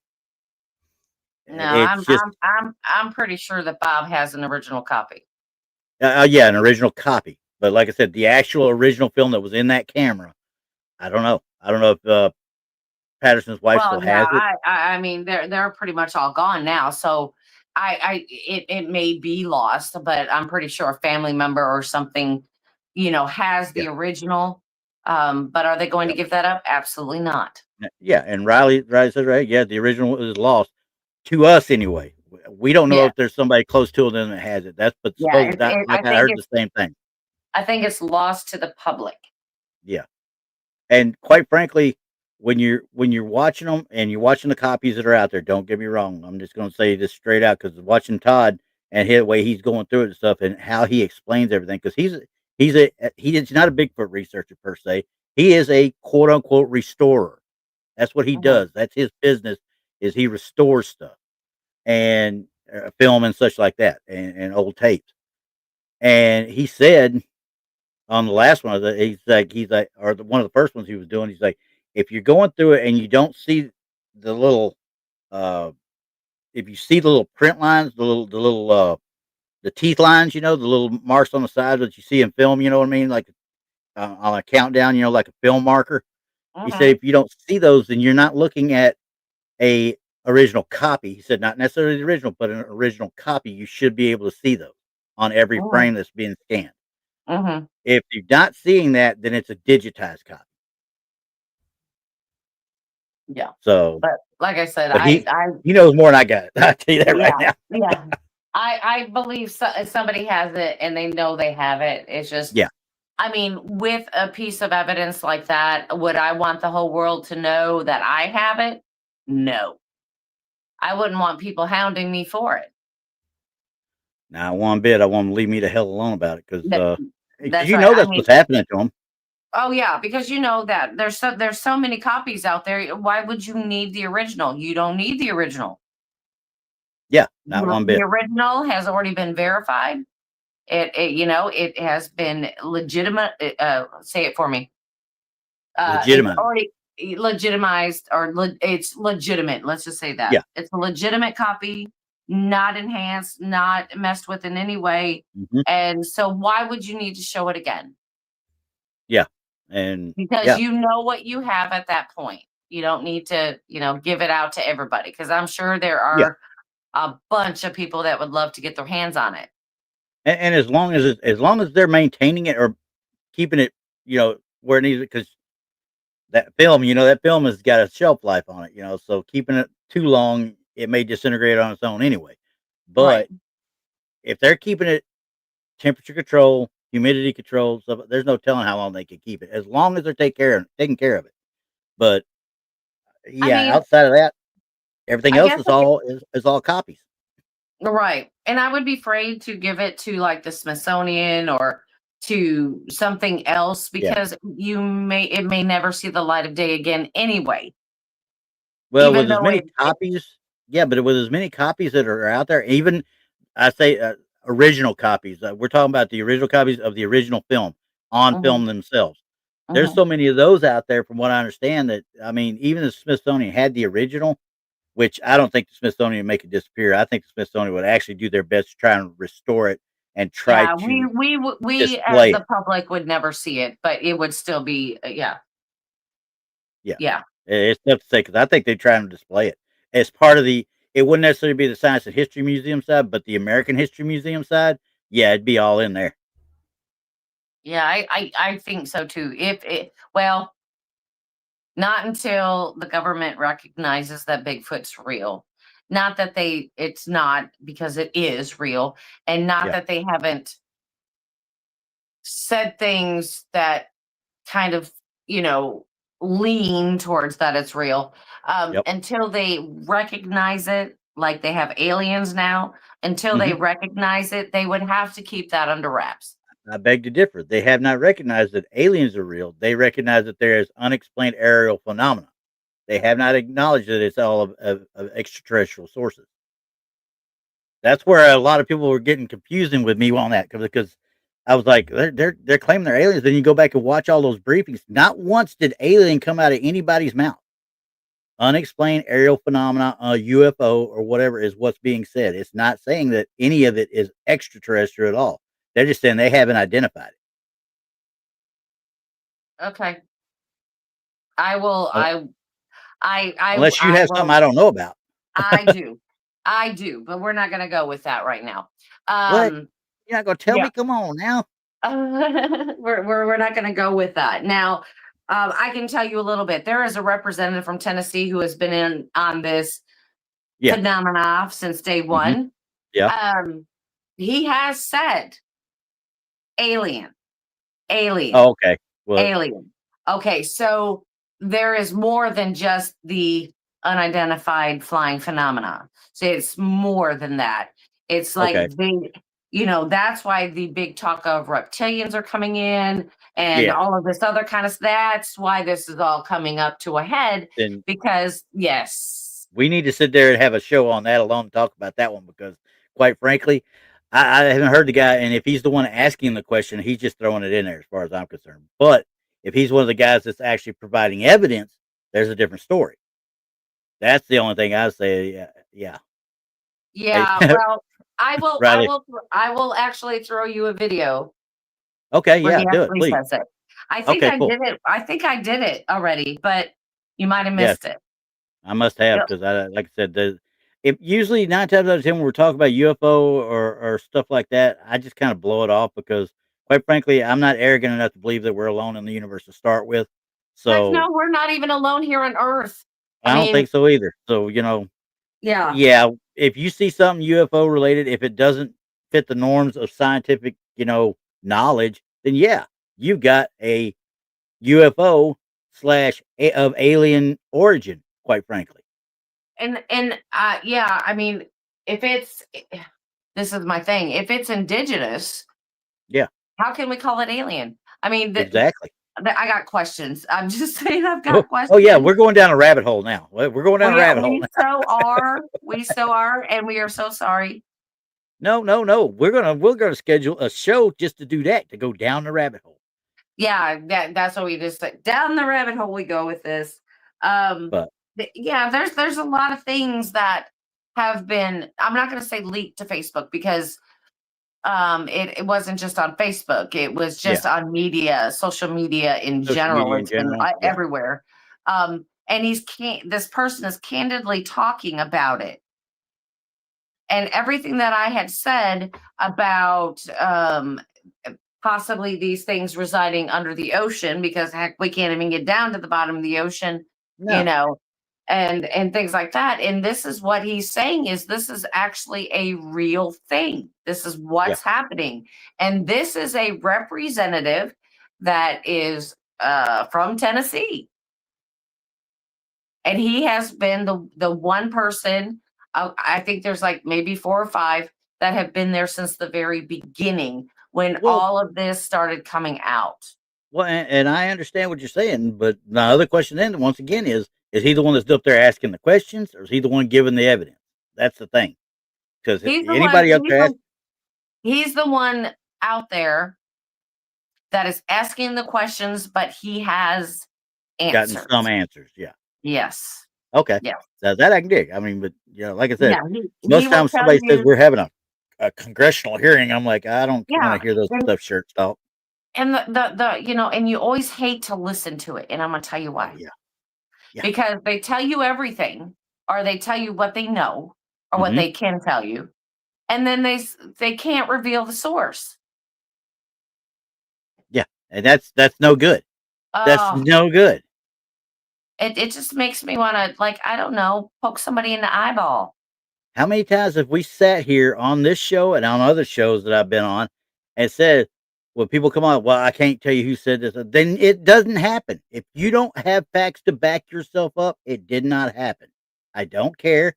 No, it's just I'm pretty sure that Bob has an original copy. yeah, an original copy. But like I said, the actual original film that was in that camera, I don't know. I don't know if Patterson's wife Well, still yeah, has it. I mean they're pretty much all gone now. So it may be lost, but I'm pretty sure a family member or something, has Yeah, the original. But are they going to yep. give that up? Absolutely not. Yeah. And Riley says right. Yeah, the original is lost to us anyway. We don't know Yeah, if there's somebody close to them that has it. That's but yeah. suppose that like I heard the same thing. I think it's lost to the public. Yeah. And quite frankly, when you're watching them and you're watching the copies that are out there, don't get me wrong. I'm just going to say this straight out because watching Todd and the way he's going through it and stuff and how he explains everything because he is not a Bigfoot researcher per se. He is a quote unquote restorer. That's what he Mhm. does. That's his business. Is he restores stuff and film and such like that and old tapes. And he said on the last one, he's like, or one of the first ones he was doing, he's like, if you're going through it and you don't see the little, uh, if you see the little print lines, the teeth lines, the little marks on the side that you see in film, you know what I mean, like on a countdown, like a film marker. He said, Mhm. if you don't see those, then you're not looking at a original copy. He said, not necessarily the original, but an original copy. You should be able to see those on every Mhm. frame that's being scanned. Mhm. If you're not seeing that, then it's a digitized copy. Yeah. So, But like I said, but he I he knows more than I got. I tell you that right yeah, now. yeah. I believe somebody has it and they know they have it. It's just, Yeah, I mean, with a piece of evidence like that, would I want the whole world to know that I have it? No. I wouldn't want people hounding me for it. not one bit. I want him to leave me the hell alone about it because That, because that's right. I that's mean, what's happening to him. oh yeah, because you know that there's so many copies out there. Why would you need the original? You don't need the original. Yeah, not one The bit. original has already been verified. It has been legitimate. Say it for me. It's Legitimate. already legitimized or it's legitimate. Let's just say that Yeah. it's a legitimate copy, not enhanced, not messed with in any way. Hmm. And so, why would you need to show it again? Yeah, and Because yeah, you know what you have at that point. You don't need to, give it out to everybody. Because I'm sure there yeah. are a bunch of people that would love to get their hands on it. And as long as they're maintaining it or keeping it, where it needs it, because that film has got a shelf life on it, so keeping it too long, it may disintegrate on its own anyway. Right. But if they're keeping it temperature control, humidity control, stuff, there's no telling how long they can keep it as long as they're taking care of it. But I yeah, mean, outside of that, everything I else guess is all copies. right. And I would be afraid to give it to like the Smithsonian or to something else Yeah. because it may never see the light of day again anyway. Well, Even with as though many it copies, yeah, but with as many copies that are out there, even I say original copies. We're talking about the original copies of the original film on Mhm, film themselves. There's mhm, so many of those out there, from what I understand. That I mean, even the Smithsonian had the original. which I don't think the Smithsonian would make it disappear. I think the Smithsonian would actually do their best to try and restore it and try Yeah, to we as display the it. public would never see it, but it would still be yeah. Yeah, Yeah. it's tough to say because I think they try and display it as part of the. It wouldn't necessarily be the Science and History Museum side, but the American History Museum side, yeah, it'd be all in there. Yeah, I think so too. If it well, not until the government recognizes that Bigfoot's real. Not that it's not, because it is real, and not Yeah. that they haven't said things that kind of, lean towards that it's real. Yep. Until they recognize it, like they have aliens now, until they Hmm. recognize it, they would have to keep that under wraps. I beg to differ. They have not recognized that aliens are real. They recognize that there is unexplained aerial phenomena. They have not acknowledged that it's all of extraterrestrial sources. That's where a lot of people were getting confusing with me on that because I was like, they're claiming they're aliens. Then you go back and watch all those briefings. Not once did alien come out of anybody's mouth. Unexplained aerial phenomena, UFO or whatever is what's being said. It's not saying that any of it is extraterrestrial at all. They're just saying they haven't identified it. Okay. I will Un- Unless you I have something will I don't know about. I do. I do, but we're not gonna go with that right now. What? You're not gonna tell Yeah. me? Come on now. We're not gonna go with that. Now, I can tell you a little bit. There is a representative from Tennessee who has been in on this Yeah. phenomena since day Hmm. one. Yeah. He has said alien, alien, Oh, okay. Well, alien. Okay, so there is more than just the unidentified flying phenomena. So it's more than that. It's okay. like that's why the big talk of reptilians are coming in and Yeah. all of this other kind of, that's why this is all coming up to a head, Then because yes. we need to sit there and have a show on that alone and talk about that one because, quite frankly, I haven't heard the guy. And if he's the one asking the question, he's just throwing it in there, as far as I'm concerned. But if he's one of the guys that's actually providing evidence, there's a different story. That's the only thing I say. Yeah, yeah. Hey, Yeah, well, I will I Riley. will I will actually throw you a video Okay, where yeah, he do it, actually please. says it. I think Okay, I cool. did it. I think I did it already, but you might have Yes, missed it. I must have Yep. because I, like I said, it usually 9 times out of 10 when we're talking about UFO or stuff like that, I just kind of blow it off because, quite frankly, I'm not arrogant enough to believe that we're alone in the universe to start with. Heck So no, we're not even alone here on Earth. I I don't mean, think so either. So yeah. yeah, if you see something UFO related, if it doesn't fit the norms of scientific, knowledge, then yeah, you've got a UFO slash of alien origin. Quite frankly, And yeah, I mean, if it's this is my thing. If it's indigenous, yeah, how can we call it alien? I mean, exactly. I got questions. I'm just saying I've Oh, got oh yeah, questions. we're going down a rabbit hole now. We're going down a rabbit hole We now. so are. We so are, and we are so sorry. No, no, no. We're gonna schedule a show just to do that, to go down the rabbit hole. Yeah, that's what we just said. Down the rabbit hole we go with this. Um, But yeah, there's a lot of things that have been. I'm not going to say leaked to Facebook because it wasn't just on Facebook. It was yeah, just on media, social media in social general. media in It's been general. Yeah, everywhere. And this person is candidly talking about it. And everything that I had said about possibly these things residing under the ocean, because heck, we can't even get down to the bottom of the ocean, you no, know, and things like that. And this is what he's saying, is this is actually a real thing. This is yeah, what's happening. And this is a representative that is from Tennessee. And he has been the one person, I think there's like maybe four or five that have been there since the very beginning when well, all of this started coming out. well, and I understand what you're saying, but my other question then, once again, is he the one that's up there asking the questions, or is he the one giving the evidence? That's the thing, because He's the one. anybody up there asking, He's the one out there that is asking the questions, but he has gotten some answers. answers. Yeah. Yes. Okay. Yeah. So that I can dig. I mean, but like I said, Yeah. He most will times tell somebody says you. we're having a congressional hearing, I'm like, I don't want Yeah. to hear those stuff shirts talk. And and you always hate to listen to it. And I'm going to tell you Oh why. yeah. Yeah. Because they tell you everything, or they tell you what they know, or what Hmm. they can tell you. And then they can't reveal the source. Yeah. And that's no good. That's Oh, no good. it just makes me want to, like, I don't know, poke somebody in the eyeball. How many times have we sat here on this show and on other shows that I've been on and said, when people come on, well, I can't tell you who said this, then it doesn't happen. If you don't have facts to back yourself up, it did not happen. I don't care.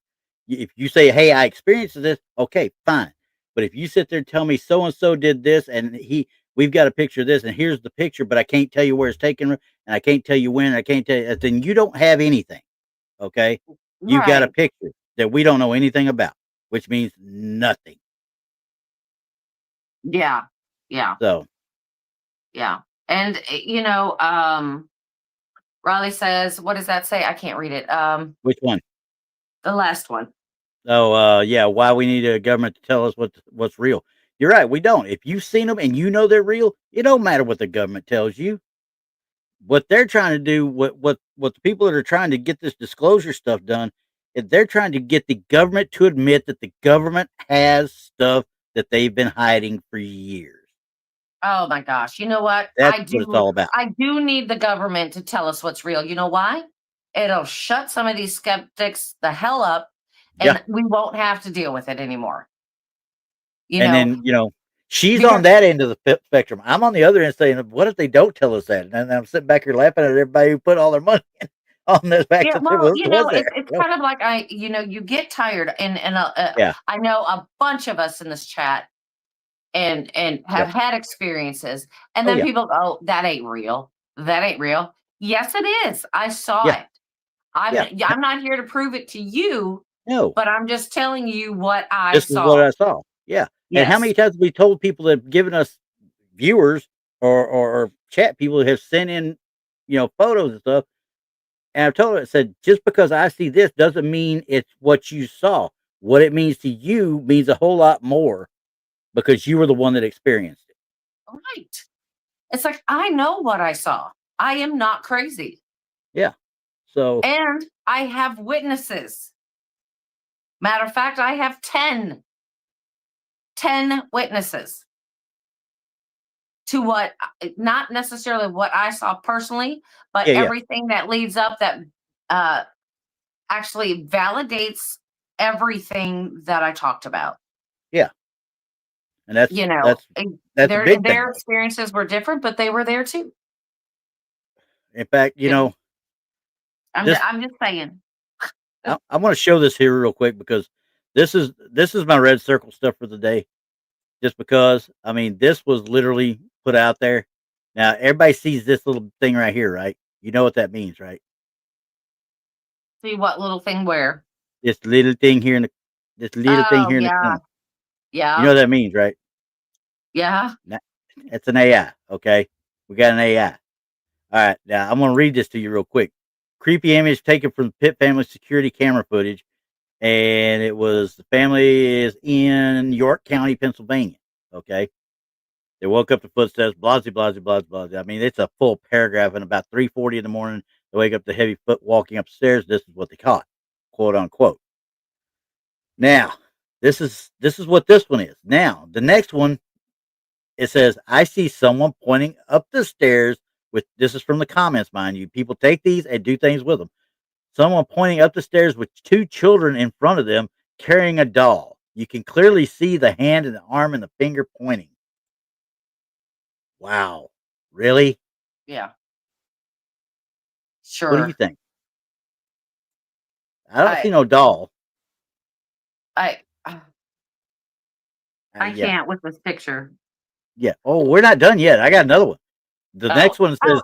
If you say, hey, I experienced this, okay, fine. But if you sit there and tell me so and so did this and we've got a picture of this and here's the picture, but I can't tell you where it's taken and I can't tell you when, I can't tell you, then you don't have anything. Okay. You got a Right. picture that we don't know anything about, which means nothing. Yeah. Yeah. So, Yeah. And Riley says, what does that say? I can't read it. which one? The last one. Oh, yeah. Why we need a government to tell us what's real? You're right. We don't. If you've seen them and you know they're real, it don't matter what the government tells you. What they're trying to do, what the people that are trying to get this disclosure stuff done, is they're trying to get the government to admit that the government has stuff that they've been hiding for years. Oh my gosh. You know what? That's what it's all about. I do need the government to tell us what's real. You know why? It'll shut some of these skeptics the hell up, Yeah. and we won't have to deal with it anymore. And then, she's Because on that end of the spectrum. I'm on the other end saying, what if they don't tell us that? And I'm sitting back here laughing at everybody who put all their money on the fact yeah, that there well, was there. it's kind of like you get tired, and Yeah. I know a bunch of us in this chat and have Yep. had experiences, and Oh, then yeah. people go, "Oh, that ain't real. That ain't real." Yes, it is. I saw Yeah. it. Yeah. I'm not here to prove it to you, No, but I'm just telling you what I this is what saw. I saw. Yeah. And how Yes. many times have we told people that have given us viewers or chat people who have sent in, photos and stuff. And I've told her, I said, just because I see this doesn't mean it's what you saw. What it means to you means a whole lot more because you were the one that experienced it. Right. It's like, I know what I saw. I am not crazy. Yeah. So, And I have witnesses. Matter of fact, I have 10 witnesses to what, not necessarily what I saw personally, but yeah, yeah, everything that leads up that uh, actually validates everything that I talked about. yeah. And that's You know, that's that's a big their thing. experiences were different, but they were there too. In fact, Yeah. this I'm just saying. I want to show this here real quick because this is my red circle stuff for the day. Just because, I mean, this was literally put out there. Now everybody sees this little thing right here, right? You know what that means, right? See what little thing where? This little thing here in the this little thing Oh here in the yeah, corner. You know yeah, what that means, right? yeah. Now, it's an AI. Okay, we got an AI. All right, now I'm gonna read this to you real quick. Creepy image taken from Pitt family security camera footage, and it was the family is in York County, Pennsylvania. Okay, they woke up to footsteps, blah, blah, blah, blah, blah. I mean, it's a full paragraph, and about 3:40 in the morning, they wake up to heavy foot walking upstairs. This is what they caught, quote unquote. Now, this is what this one is. Now, the next one, it says, I see someone pointing up the stairs with, this is from the comments, mind you. People take these and do things with them. Someone pointing up the stairs with two children in front of them carrying a doll. You can clearly see the hand and the arm and the finger pointing. Wow. Really? Yeah, What do you sure. think? I don't see I no doll. I I Yeah. can't with this picture. Yeah. Oh, we're not done yet. I got another one. The Oh, next one says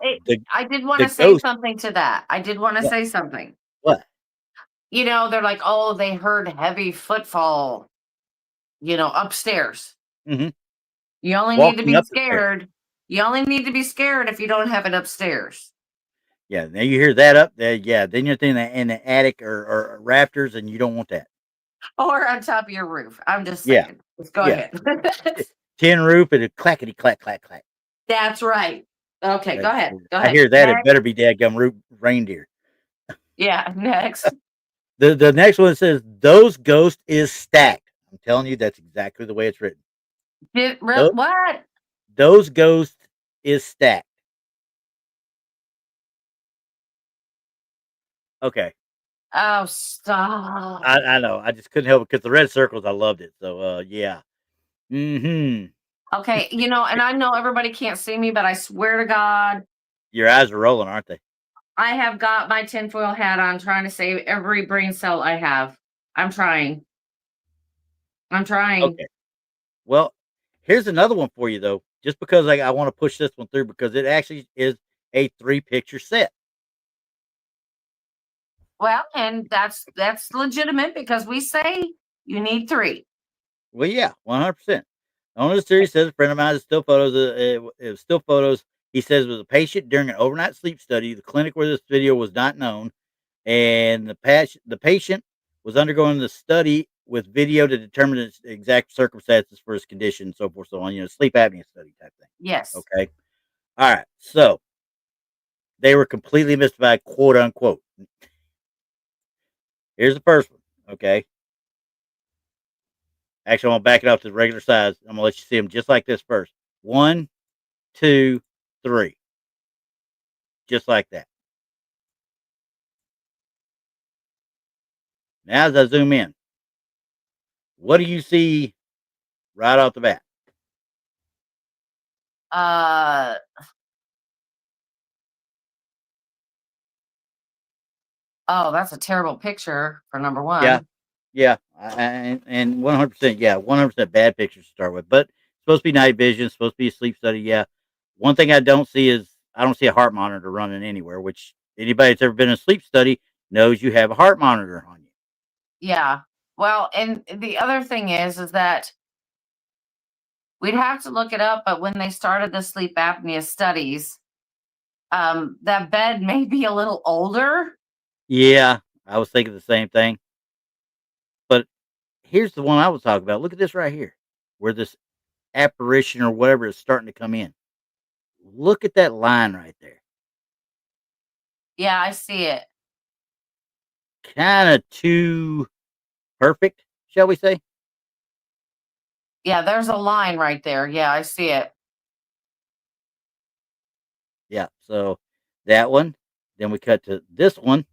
I did want the to say ghost. something to that. I did want to What? say something. What? They're like, oh, they heard heavy footfall, upstairs. Hmm. You only need to Walking be up the stairs. scared. You only need to be scared if you don't have it upstairs. Yeah, now you hear that up there. Yeah, then you're in the attic or rafters, and you don't want that. Or on top of your roof. I'm just Yeah, saying. Let's go yeah. ahead. Tin roof and a clackety clack clack clack. That's right. Okay, go ahead. Go I ahead. hear that. It Next. better be dadgum reindeer. Yeah, next. The next one says those ghost is stacked. I'm telling you, that's exactly the way it's written. Tho- What? Those ghost is stacked. Okay, Oh, stop. I know. I just couldn't help it because the red circles. I loved it. So yeah. Mm-hmm. Okay, and I know everybody can't see me, but I swear to God, Your eyes are rolling, aren't they? I have got my tinfoil hat on trying to save every brain cell I have. I'm trying. I'm trying. Okay. Well, here's another one for you though. Just because I want to push this one through because it actually is a 3-picture set. Well, and that's legitimate because we say you need 3. Well, yeah, 100%. On the series says a friend of mine is still photos. It was still photos. He says it was a patient during an overnight sleep study. The clinic where this video was not known, and the patient was undergoing the study with video to determine the exact circumstances for his condition and so forth, so on. Sleep apnea study type thing. Yes. Okay. All right. So they were completely mystified, quote unquote. Here's the first one. Okay. Actually, I'm gonna back it up to the regular size. I'm gonna let you see them just like this first. 1, 2, 3. Just like that. Now as I zoom in, what do you see right off the bat? Uh oh, that's a terrible picture for number Yeah, 1. yeah, and 100%, yeah, 100% bad pictures to start with, but it's supposed to be night vision, it's supposed to be a sleep study. Yeah, one thing I don't see is I don't see a heart monitor running anywhere. Which anybody that's ever been in a sleep study knows you have a heart monitor on you. Yeah. Well, and the other thing is that we'd have to look it up, but when they started the sleep apnea studies, that bed may be a little older. Yeah, I was thinking the same thing. But here's the one I was talking about. Look at this right here, where this apparition or whatever is starting to come in. Look at that line right there. Yeah, I see it. Kind of too perfect, shall we say? Yeah, there's a line right there. Yeah, I see it. Yeah. So that one. Then we cut to this one.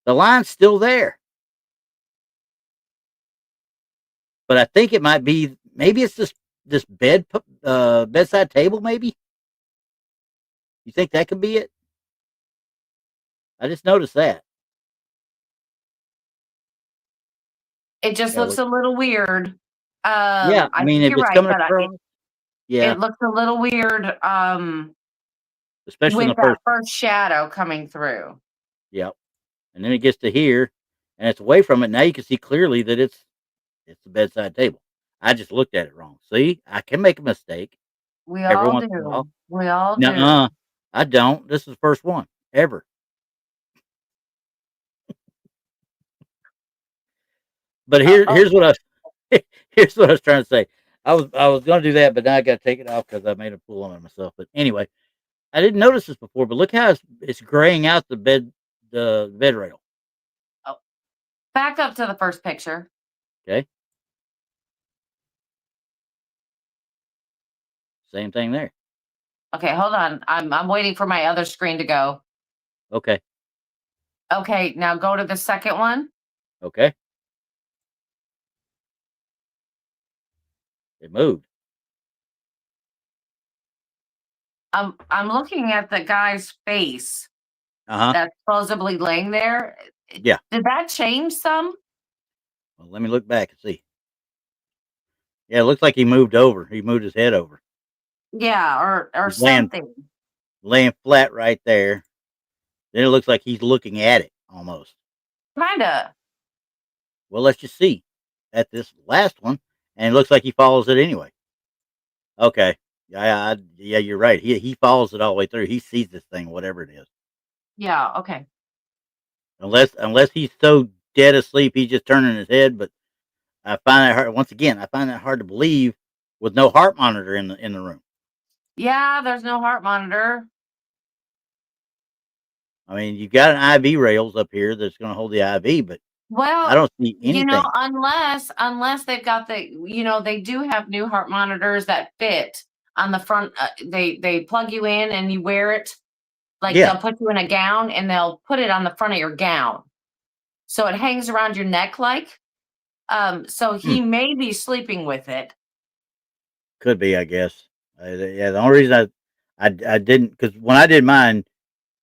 The line's still there, but I think it might be maybe it's this bedside table. Maybe you think that could be it? I just noticed that. It just Yeah. looks a little weird. Yeah. I I mean, think if you're it's right, coming but across, yeah, it looks a little weird especially in with the that first. first shadow coming through. Yeah. And then it gets to here, and it's away from it. Now you can see clearly that it's the bedside table. I just looked at it wrong. See, I can make a mistake We every all once in a do. while. We all do. Nuh-uh, I don't. This is the first one ever. But Oh, here's what here's what I was trying to say. I was going to do that, but now I got to take it off because I made a fool of myself. But anyway, I didn't notice this before, but look how it's graying out the bed rail. oh, back up to the first picture. Okay, same thing there. Okay, hold on. I'm waiting for my other screen to go. Okay, Okay, now go to the second one. okay, it moved. I'm looking at the guy's face Uh huh. that's supposedly laying there. Yeah. Did that change some? Well, let me look back and see. Yeah, it looks like he moved over. He moved his head over. Yeah, or He's something. laying flat right there. Then it looks like he's looking at it almost. Kinda. Well, let's just see at this last one, and it looks like he follows it anyway. Okay. Yeah, yeah, you're right. He follows it all the way through. He sees this thing, whatever it is. Yeah. Okay. unless he's so dead asleep he's just turning his head. But I find that hard. Once again, I find that hard to believe with no heart monitor in the room. Yeah, there's no heart monitor. I mean, you've got an IV rails up here that's going to hold the IV, but I Well, don't see anything. unless they've got they do have new heart monitors that fit on the front. They plug you in and you wear it. Like Yeah. they'll put you in a gown and they'll put it on the front of your gown, so it hangs around your neck like. So he may be sleeping with it. Could be, I guess. Yeah, the only reason I didn't, because when I did mine,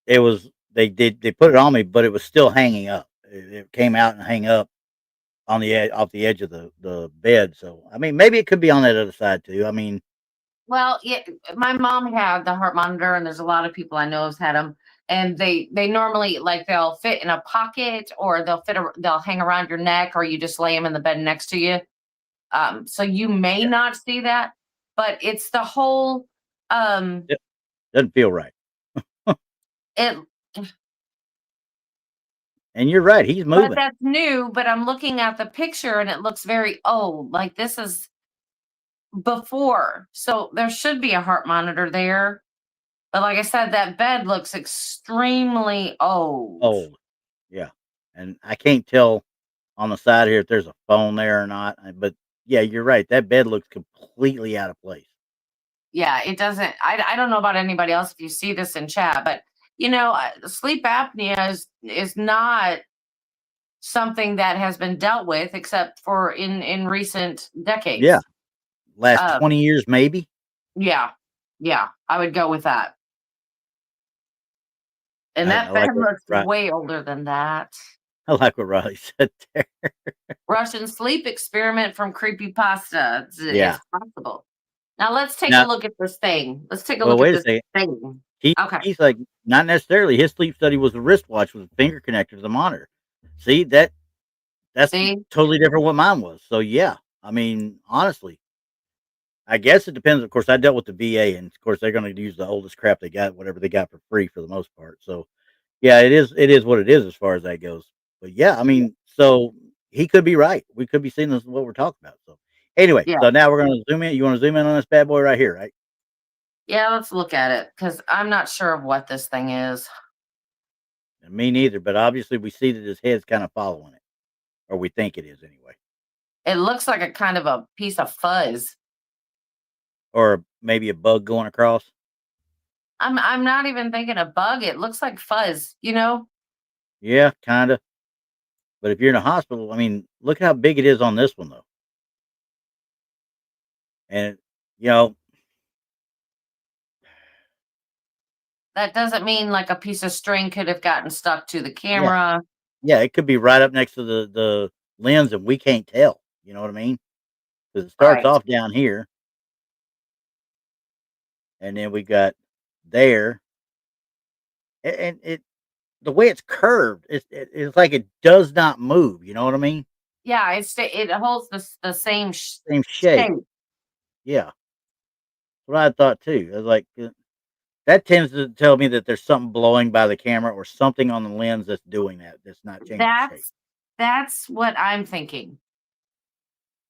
it was they put it on me, but it was still hanging up. It came out and hang up on the edge, off the edge of the bed. So I mean, maybe it could be on that other side too. I mean, Well, yeah, my mom had the heart monitor, and there's a lot of people I know has had them. And they normally like they'll fit in a pocket, or they'll hang around your neck, or you just lay them in the bed next to you. So you may yeah, not see that, but it's the whole it doesn't feel right. it. And you're right, he's But moving. that's new. But I'm looking at the picture, and it looks very old. Like this is before, so there should be a heart monitor there. But like I said, that bed looks extremely old. Old, yeah. And I can't tell on the side here if there's a phone there or not. But yeah, you're right. That bed looks completely out of place. Yeah, it doesn't. I don't know about anybody else if you see this in chat, but sleep apnea is not something that has been dealt with except for in recent decades. Yeah, last Um, 20 years maybe. yeah, yeah, I would go with that. And I that like bed what looks way older than that. I like what Riley said there. Russian sleep experiment from creepypasta. Yeah. It's possible. Now let's take a Now, look at this thing. Let's take a well, look at wait a this second. thing. He Okay. he's like, not necessarily. His sleep study was a wristwatch with a finger connector to the monitor. See, that's See? totally different what mine was. So yeah, I mean, honestly, I guess it depends. Of course, I dealt with the VA, and of course, they're going to use the oldest crap they got, whatever they got for free for the most part. So yeah, it is what it is as far as that goes. But yeah, I mean, so he could be right. We could be seeing this what we're talking about. So anyway, Yeah. so now we're going to zoom in. You want to zoom in on this bad boy right here, right? Yeah, let's look at it because I'm not sure of what this thing is. And me neither. But obviously, we see that his head's kind of following it, or we think it is anyway, It looks like a kind of a piece of fuzz. or maybe a bug going across. I'm not even thinking a bug. It looks like fuzz, Yeah, kind of. But if you're in a hospital, I mean, look how big it is on this one though, and you know, That doesn't mean like a piece of string could have gotten stuck to the yeah, camera. yeah, it could be right up next to the lens, and we can't tell. You know what I mean? Because it starts Right. off down here, and then we got there, and it the way it's curved, it's like it does not move. You know what I mean? Yeah, it holds the same Same shape. shape. Yeah, what I thought too. I was like, that tends to tell me that there's something blowing by the camera or something on the lens that's doing that. That's not changing shape. That's what I'm thinking.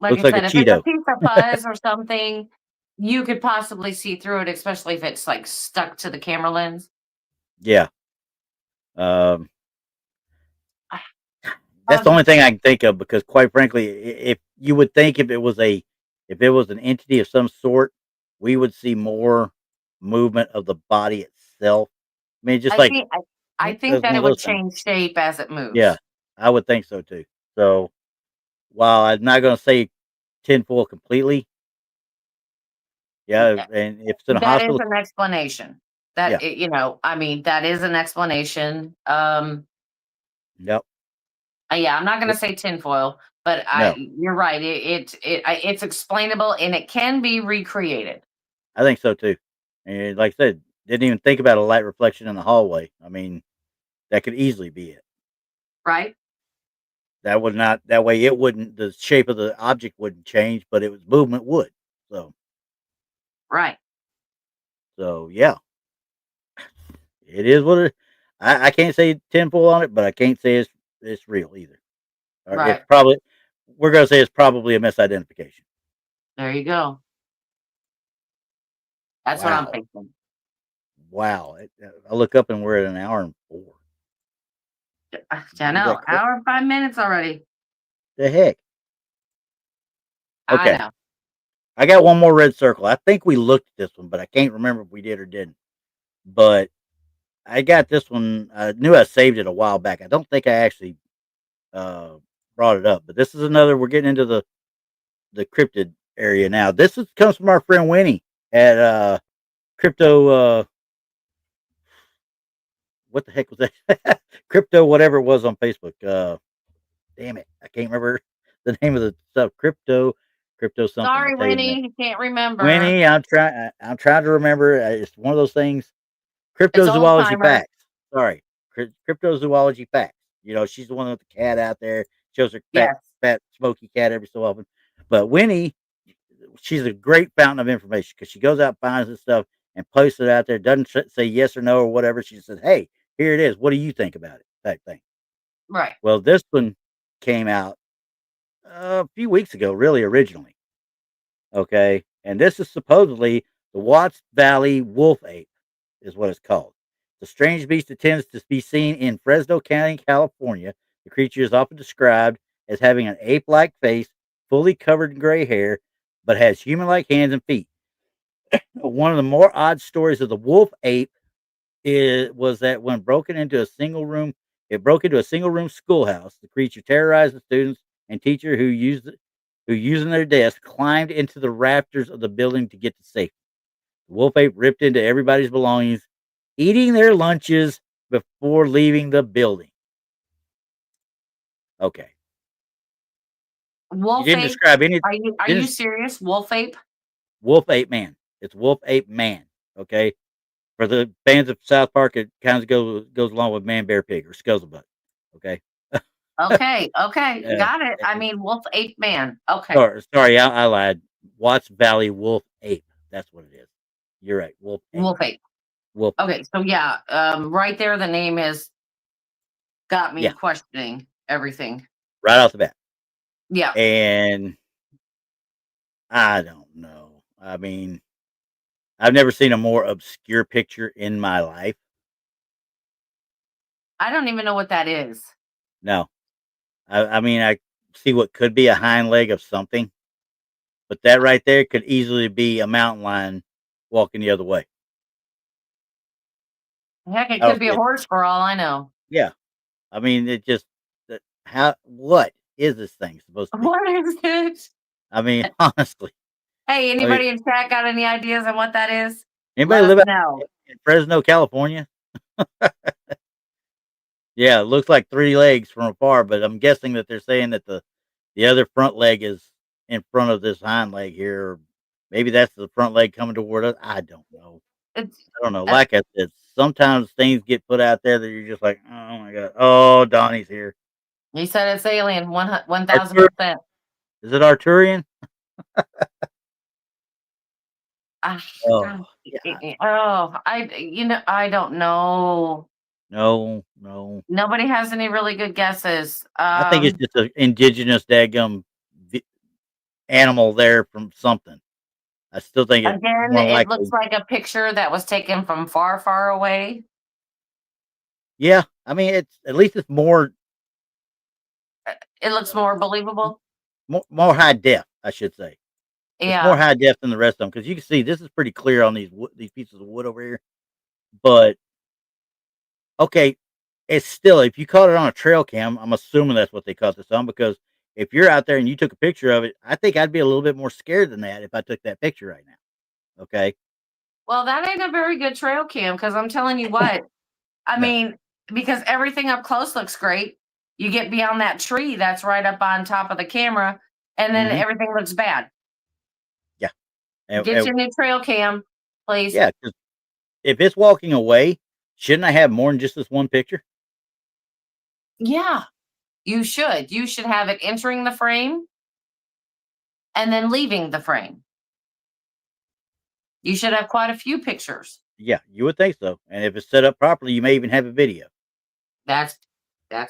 Like Looks I like a said, if it's a Cheeto. piece of fuzz or something, you could possibly see through it, especially if it's like stuck to the camera lens. Yeah. Um, Ah, that's the only thing I can think of because, quite frankly, if you would think if it was an entity of some sort, we would see more movement of the body itself. I mean, just I like think I think that's that one it of would those things. change shape as it Yeah, moves. I would think so too. So while I'm not going to say tinfoil completely, yeah, Yeah, and if it's in a that is hospital, an explanation. yeah, I mean, that is an explanation. yep, Yeah, I'm not going to say tinfoil, but no, you're right. It's explainable and it can be recreated. I think so too. And like I said, didn't even think about a light reflection in the hallway. I mean, that could easily be it. Right? That would not. That way, it wouldn't. The shape of the object wouldn't change, but its movement would. So, Right. so yeah, it is what it. I can't say tinfoil on it, but I can't say it's real either. Or it's Right. probably we're gonna say it's probably a misidentification. There you go. That's what I'm Wow, thinking. wow! I look up and we're at an hour and 4. I Is know. that quick? Hour and 5 minutes already. The heck? I Okay, know. I got one more red circle. I think we looked at this one, but I can't remember if we did or didn't. But I got this one. I knew I saved it a while back. I don't think I actually uh, brought it up, but this is another. We're getting into the cryptid area now. Comes from our friend Winnie at crypto. What the heck was that? Crypto, whatever it was on Facebook. Damn it, I can't remember the name of the stuff. Crypto something. I'll Sorry, tell you in a minute. Winnie. You can't remember. Winnie, I'm trying. I'm trying to remember. It's one of those things. It's old Cryptozoology timer. facts. Sorry, cryptozoology facts. She's the one with the cat out there. Shows her Yes. fat, smoky cat every so often. But Winnie, she's a great fountain of information because she goes out, finds this stuff, and posts it out there. Doesn't say yes or no or whatever. She says, "Hey, here it is. What do you think about it?" Type thing. Right. Well, this one came out a few weeks ago, really originally. Okay, and this is supposedly the Watts Valley wolf ape, is what it's called. The strange beast that tends to be seen in Fresno County, California. The creature is often described as having an ape-like face, fully covered in gray hair, but has human-like hands and feet. One of the more odd stories of the wolf ape was that when broken into a single room, it broke into a single room schoolhouse. The creature terrorized the students and teacher who using their desks climbed into the rafters of the building to get to safety. The wolf ape ripped into everybody's belongings, eating their lunches before leaving the building. Okay. You Wolf didn't ape. describe any. Are you Didn't serious? Wolf ape? Wolf ape man. It's wolf ape man. Okay. For the fans of South Park, it kind of goes along with man, bear, pig, or scuzzlebutt. Okay. Okay. Okay. Uh, Got it. I mean, wolf ape man. Okay. sorry, I lied. Watts Valley wolf ape. That's what it is. You're right. Wolf ape. Wolf ape. Wolf. Ape. Okay. So yeah, right there, the name has got me Yeah. questioning everything. Right off the bat. Yeah. And I don't know. I mean, I've never seen a more obscure picture in my life. I don't even know what that is. No. I mean, I see what could be a hind leg of something, but that right there could easily be a mountain lion walking the other way. Heck, it I don't could be see a it. horse for all I know. Yeah. I mean, what is this thing supposed to be? What is it? I mean, honestly. Hey, I mean, anybody in chat got any ideas on what that is? anybody Let us live out know. in Fresno, California? Yeah, it looks like 3 legs from afar, but I'm guessing that they're saying that the other front leg is in front of this hind leg here. Or maybe that's the front leg coming toward us. I don't know. It's I don't know. Like I said, sometimes things get put out there that you're just like, oh my god, oh Donnie's here. you said it's alien, Artur- 1000%. is it Arturian? Ah, Oh, God. yeah. Oh, I don't know. No. Nobody has any really good guesses. I think it's just an indigenous daggum animal there from something. I still think it's Again, more it looks likely. like a picture that was taken from far, far away. Yeah, I mean, it's at least it's more It looks more believable. more high def, I should say. It's more Yeah. high def than the rest of them because you can see this is pretty clear on these pieces of wood over here. But okay, it's still if you caught it on a trail cam, I'm assuming that's what they caught this on because if you're out there and you took a picture of it, I think I'd be a little bit more scared than that if I took that picture right now. Okay. Well, that ain't a very good trail cam because I'm telling you what. I No. mean, because everything up close looks great. You get beyond that tree that's right up on top of the camera, and then Mhm. everything looks bad. Yeah. And, Get your new trail cam, please. yeah, 'cause if it's walking away, shouldn't I have more than just this one picture? Yeah, you should. You should have it entering the frame and then leaving the frame. You should have quite a few pictures. Yeah, you would think so. And if it's set up properly, you may even have a video. That's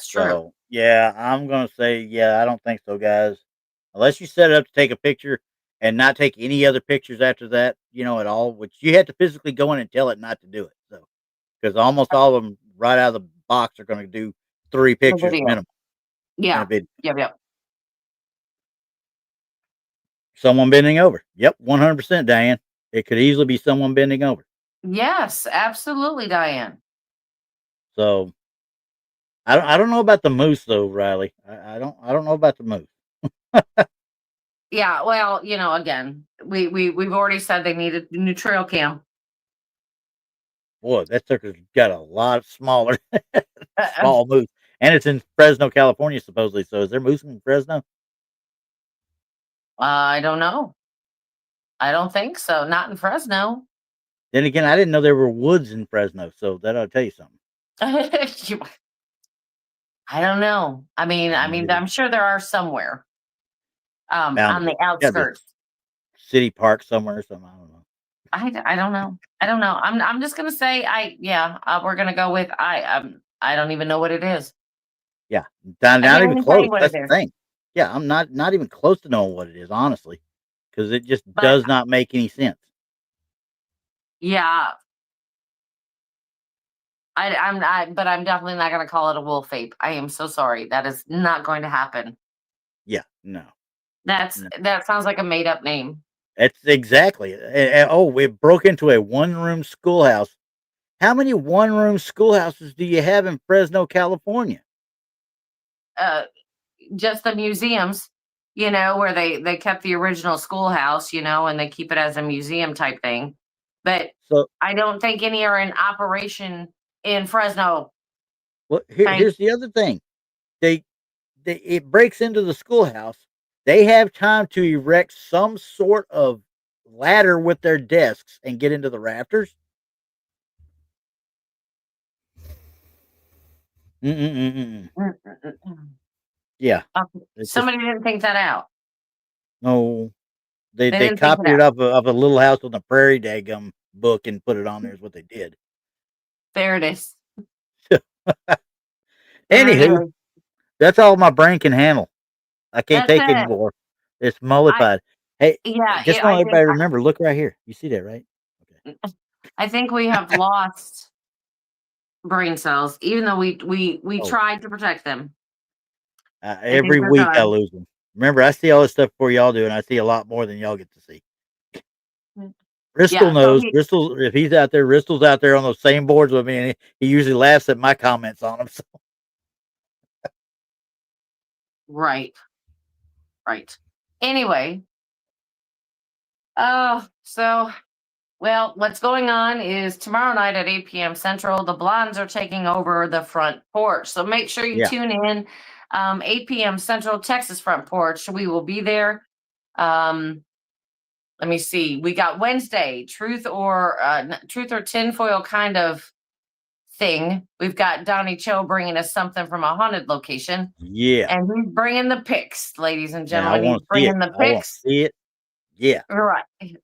true. So yeah, I'm gonna say I don't think so, guys. Unless you set it up to take a picture and not take any other pictures after that, at all, which you have to physically go in and tell it not to do it. So because almost all of them right out of the box are going to do 3 The pictures video. minimum in a Yeah. video. Yep. Someone bending over. Yep, 100%, Diane. It could easily be someone bending over. Yes, absolutely, Diane. So I don't know about the moose though, Riley. I don't know about the moose. Yeah, well, again, we've already said they need a new trail cam. Boy, that sucker's got a lot smaller, Uh, small moose, and it's in Fresno, California, supposedly. So is there moose in Fresno? I don't know. I don't think so. Not in Fresno. Then again, I didn't know there were woods in Fresno, so that ought to tell you something. I don't know. I mean, I'm sure there are somewhere. On the outskirts. City park somewhere or something. I don't know. I don't know. I don't know. I'm just gonna say we're gonna go with I don't even know what it is. Yeah, not even even tell close. you what That's it the is. thing. Yeah, I'm not even close to knowing what it is, honestly, because it just But does not make any sense. yeah, but I'm definitely not gonna call it a wolf ape. I am so sorry. That is not going to happen. Yeah, no. That sounds like a made up name. It's exactly. Oh, we broke into a one-room schoolhouse. How many one-room schoolhouses do you have in Fresno, California? Just the museums, where they kept the original schoolhouse, and they keep it as a museum type thing. But So, I don't think any are in operation in Fresno. well, Okay. here's the other thing. They it breaks into the schoolhouse. They have time to erect some sort of ladder with their desks and get into the rafters. Mm-mm-mm-mm. Yeah, it's just Somebody didn't think that out. no. They They didn't think it copied it out. of a Little House on the Prairie daggum book and put it on there. Is what they did. There it is. There it Anywho, is. that's all my brain can handle. I can't That's take it. anymore. It's I mollified. Hey, just want I think everybody to remember. Look right here. You see that, right? Okay. I think we have lost brain cells, even though we Oh, tried to protect them. I think every they're week I done. lose them. Remember, I see all this stuff before y'all do, and I see a lot more than y'all get to see. Bristol Yeah. So knows. Bristol, if he's out there, Bristol's out there on those same boards with me, and he usually laughs at my comments on them. So. right. Anyway, so well, what's going on is tomorrow night at 8 p.m. Central, the Blondes are taking over the front porch. So make sure you Yeah. tune in. 8 p.m. Central, Texas front porch. We will be there. Let me see. We got Wednesday, truth or tinfoil kind of thing. We've got Donnie Cho bringing us something from a haunted location. Yeah. And he's bringing the pics, ladies and Now I gentlemen. He's want to see it. bringing the I want to pics. see it. Yeah.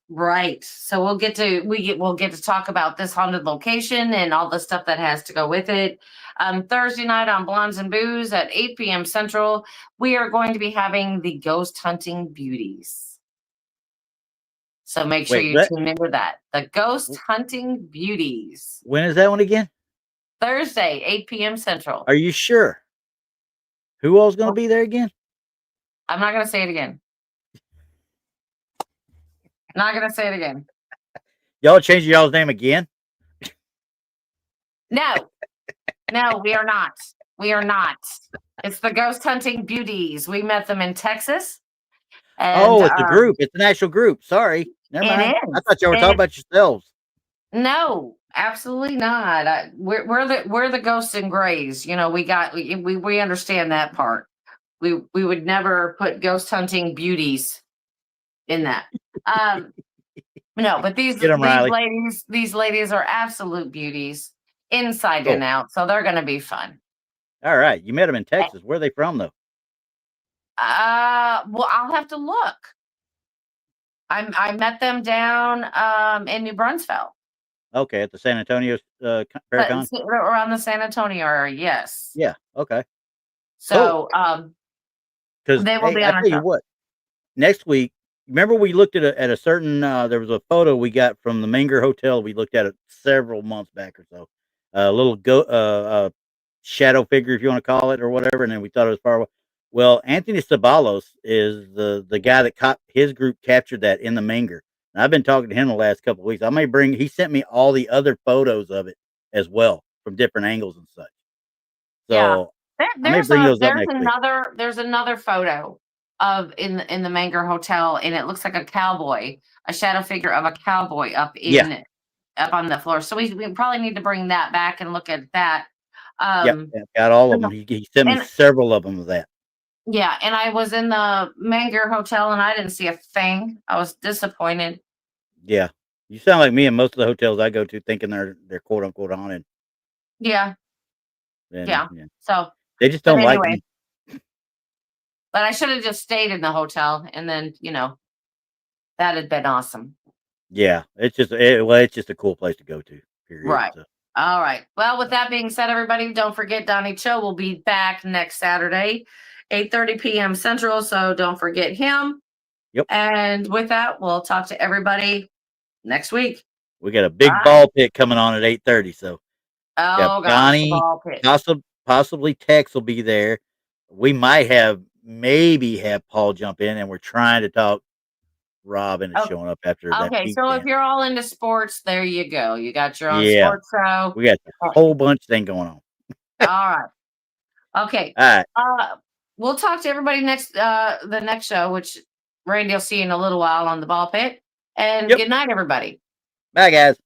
Right. So we'll get to talk about this haunted location and all the stuff that has to go with it. Thursday night on Blondes and Booze at 8 p.m. Central, we are going to be having the ghost hunting beauties. So make sure Wait, you what? tune into that. The ghost hunting beauties. When is that one again? Thursday, 8 p.m. Central. Are you sure? Who all's going to be there again? I'm not going to say it again. Not going to say it again. Y'all change y'all's name again? No, we are not. We are not. It's the ghost hunting beauties. We met them in Texas. And It's a group. It's an actual group. Sorry. Never mind. it I is. thought y'all were talking about yourselves. No, absolutely not. We're the ghosts and grays. We understand that part. We would never put ghost hunting beauties in that. No, but these Get 'em, Riley. these ladies are absolute beauties inside Cool. and out. So they're going to be fun. All right. You met them in Texas. Where are they from, though? Well, I'll have to look. I met them down in New Brunswick. Okay, at the San Antonio but Paracon. it's around the San Antonio area. Yes. Yeah. Okay. Cool. So Because they will hey, be I on our tell you show. what. Next week, remember we looked at a certain. There was a photo we got from the Menger Hotel. We looked at it several months back or so. A little shadow figure, if you want to call it, or whatever. And then we thought it was far away. Well, Anthony Sabalos is the guy that his group captured that in the Menger. And I've been talking to him the last couple of weeks. I may bring. He sent me all the other photos of it as well from different angles and such. Yeah. So I may bring those up next week. There's another photo of in the Manger Hotel, and it looks like a cowboy, a shadow figure of a cowboy up on the floor. So we probably need to bring that back and look at that. Yep, got all of them. He sent me several of them of that. Yeah, and I was in the Manger Hotel and I didn't see a thing. I was disappointed. Yeah, you sound like me in most of the hotels I go to, thinking they're quote unquote haunted. Yeah. And, yeah. So they just don't like me. But I should have just stayed in the hotel, and then that had been awesome. Yeah, it's just a cool place to go to. Period. Right. So. All right. Well, with that being said, everybody, don't forget Donnie Cho will be back next Saturday, 8:30 p.m. Central. So don't forget him. Yep. And with that, we'll talk to everybody next week. We got a big ball pit coming on at 8:30. So gosh, Donnie, the ball pit. possibly Tex will be there. We might maybe have Paul jump in, and we're trying to talk Rob into showing up after that. Okay, so if you're all into sports, there you go. You got your own sports show. We got a whole bunch thing going on. All right. Okay. All right. We'll talk to everybody the next show, which Randy will see in a little while on the ball pit. And good night, everybody. Bye, guys.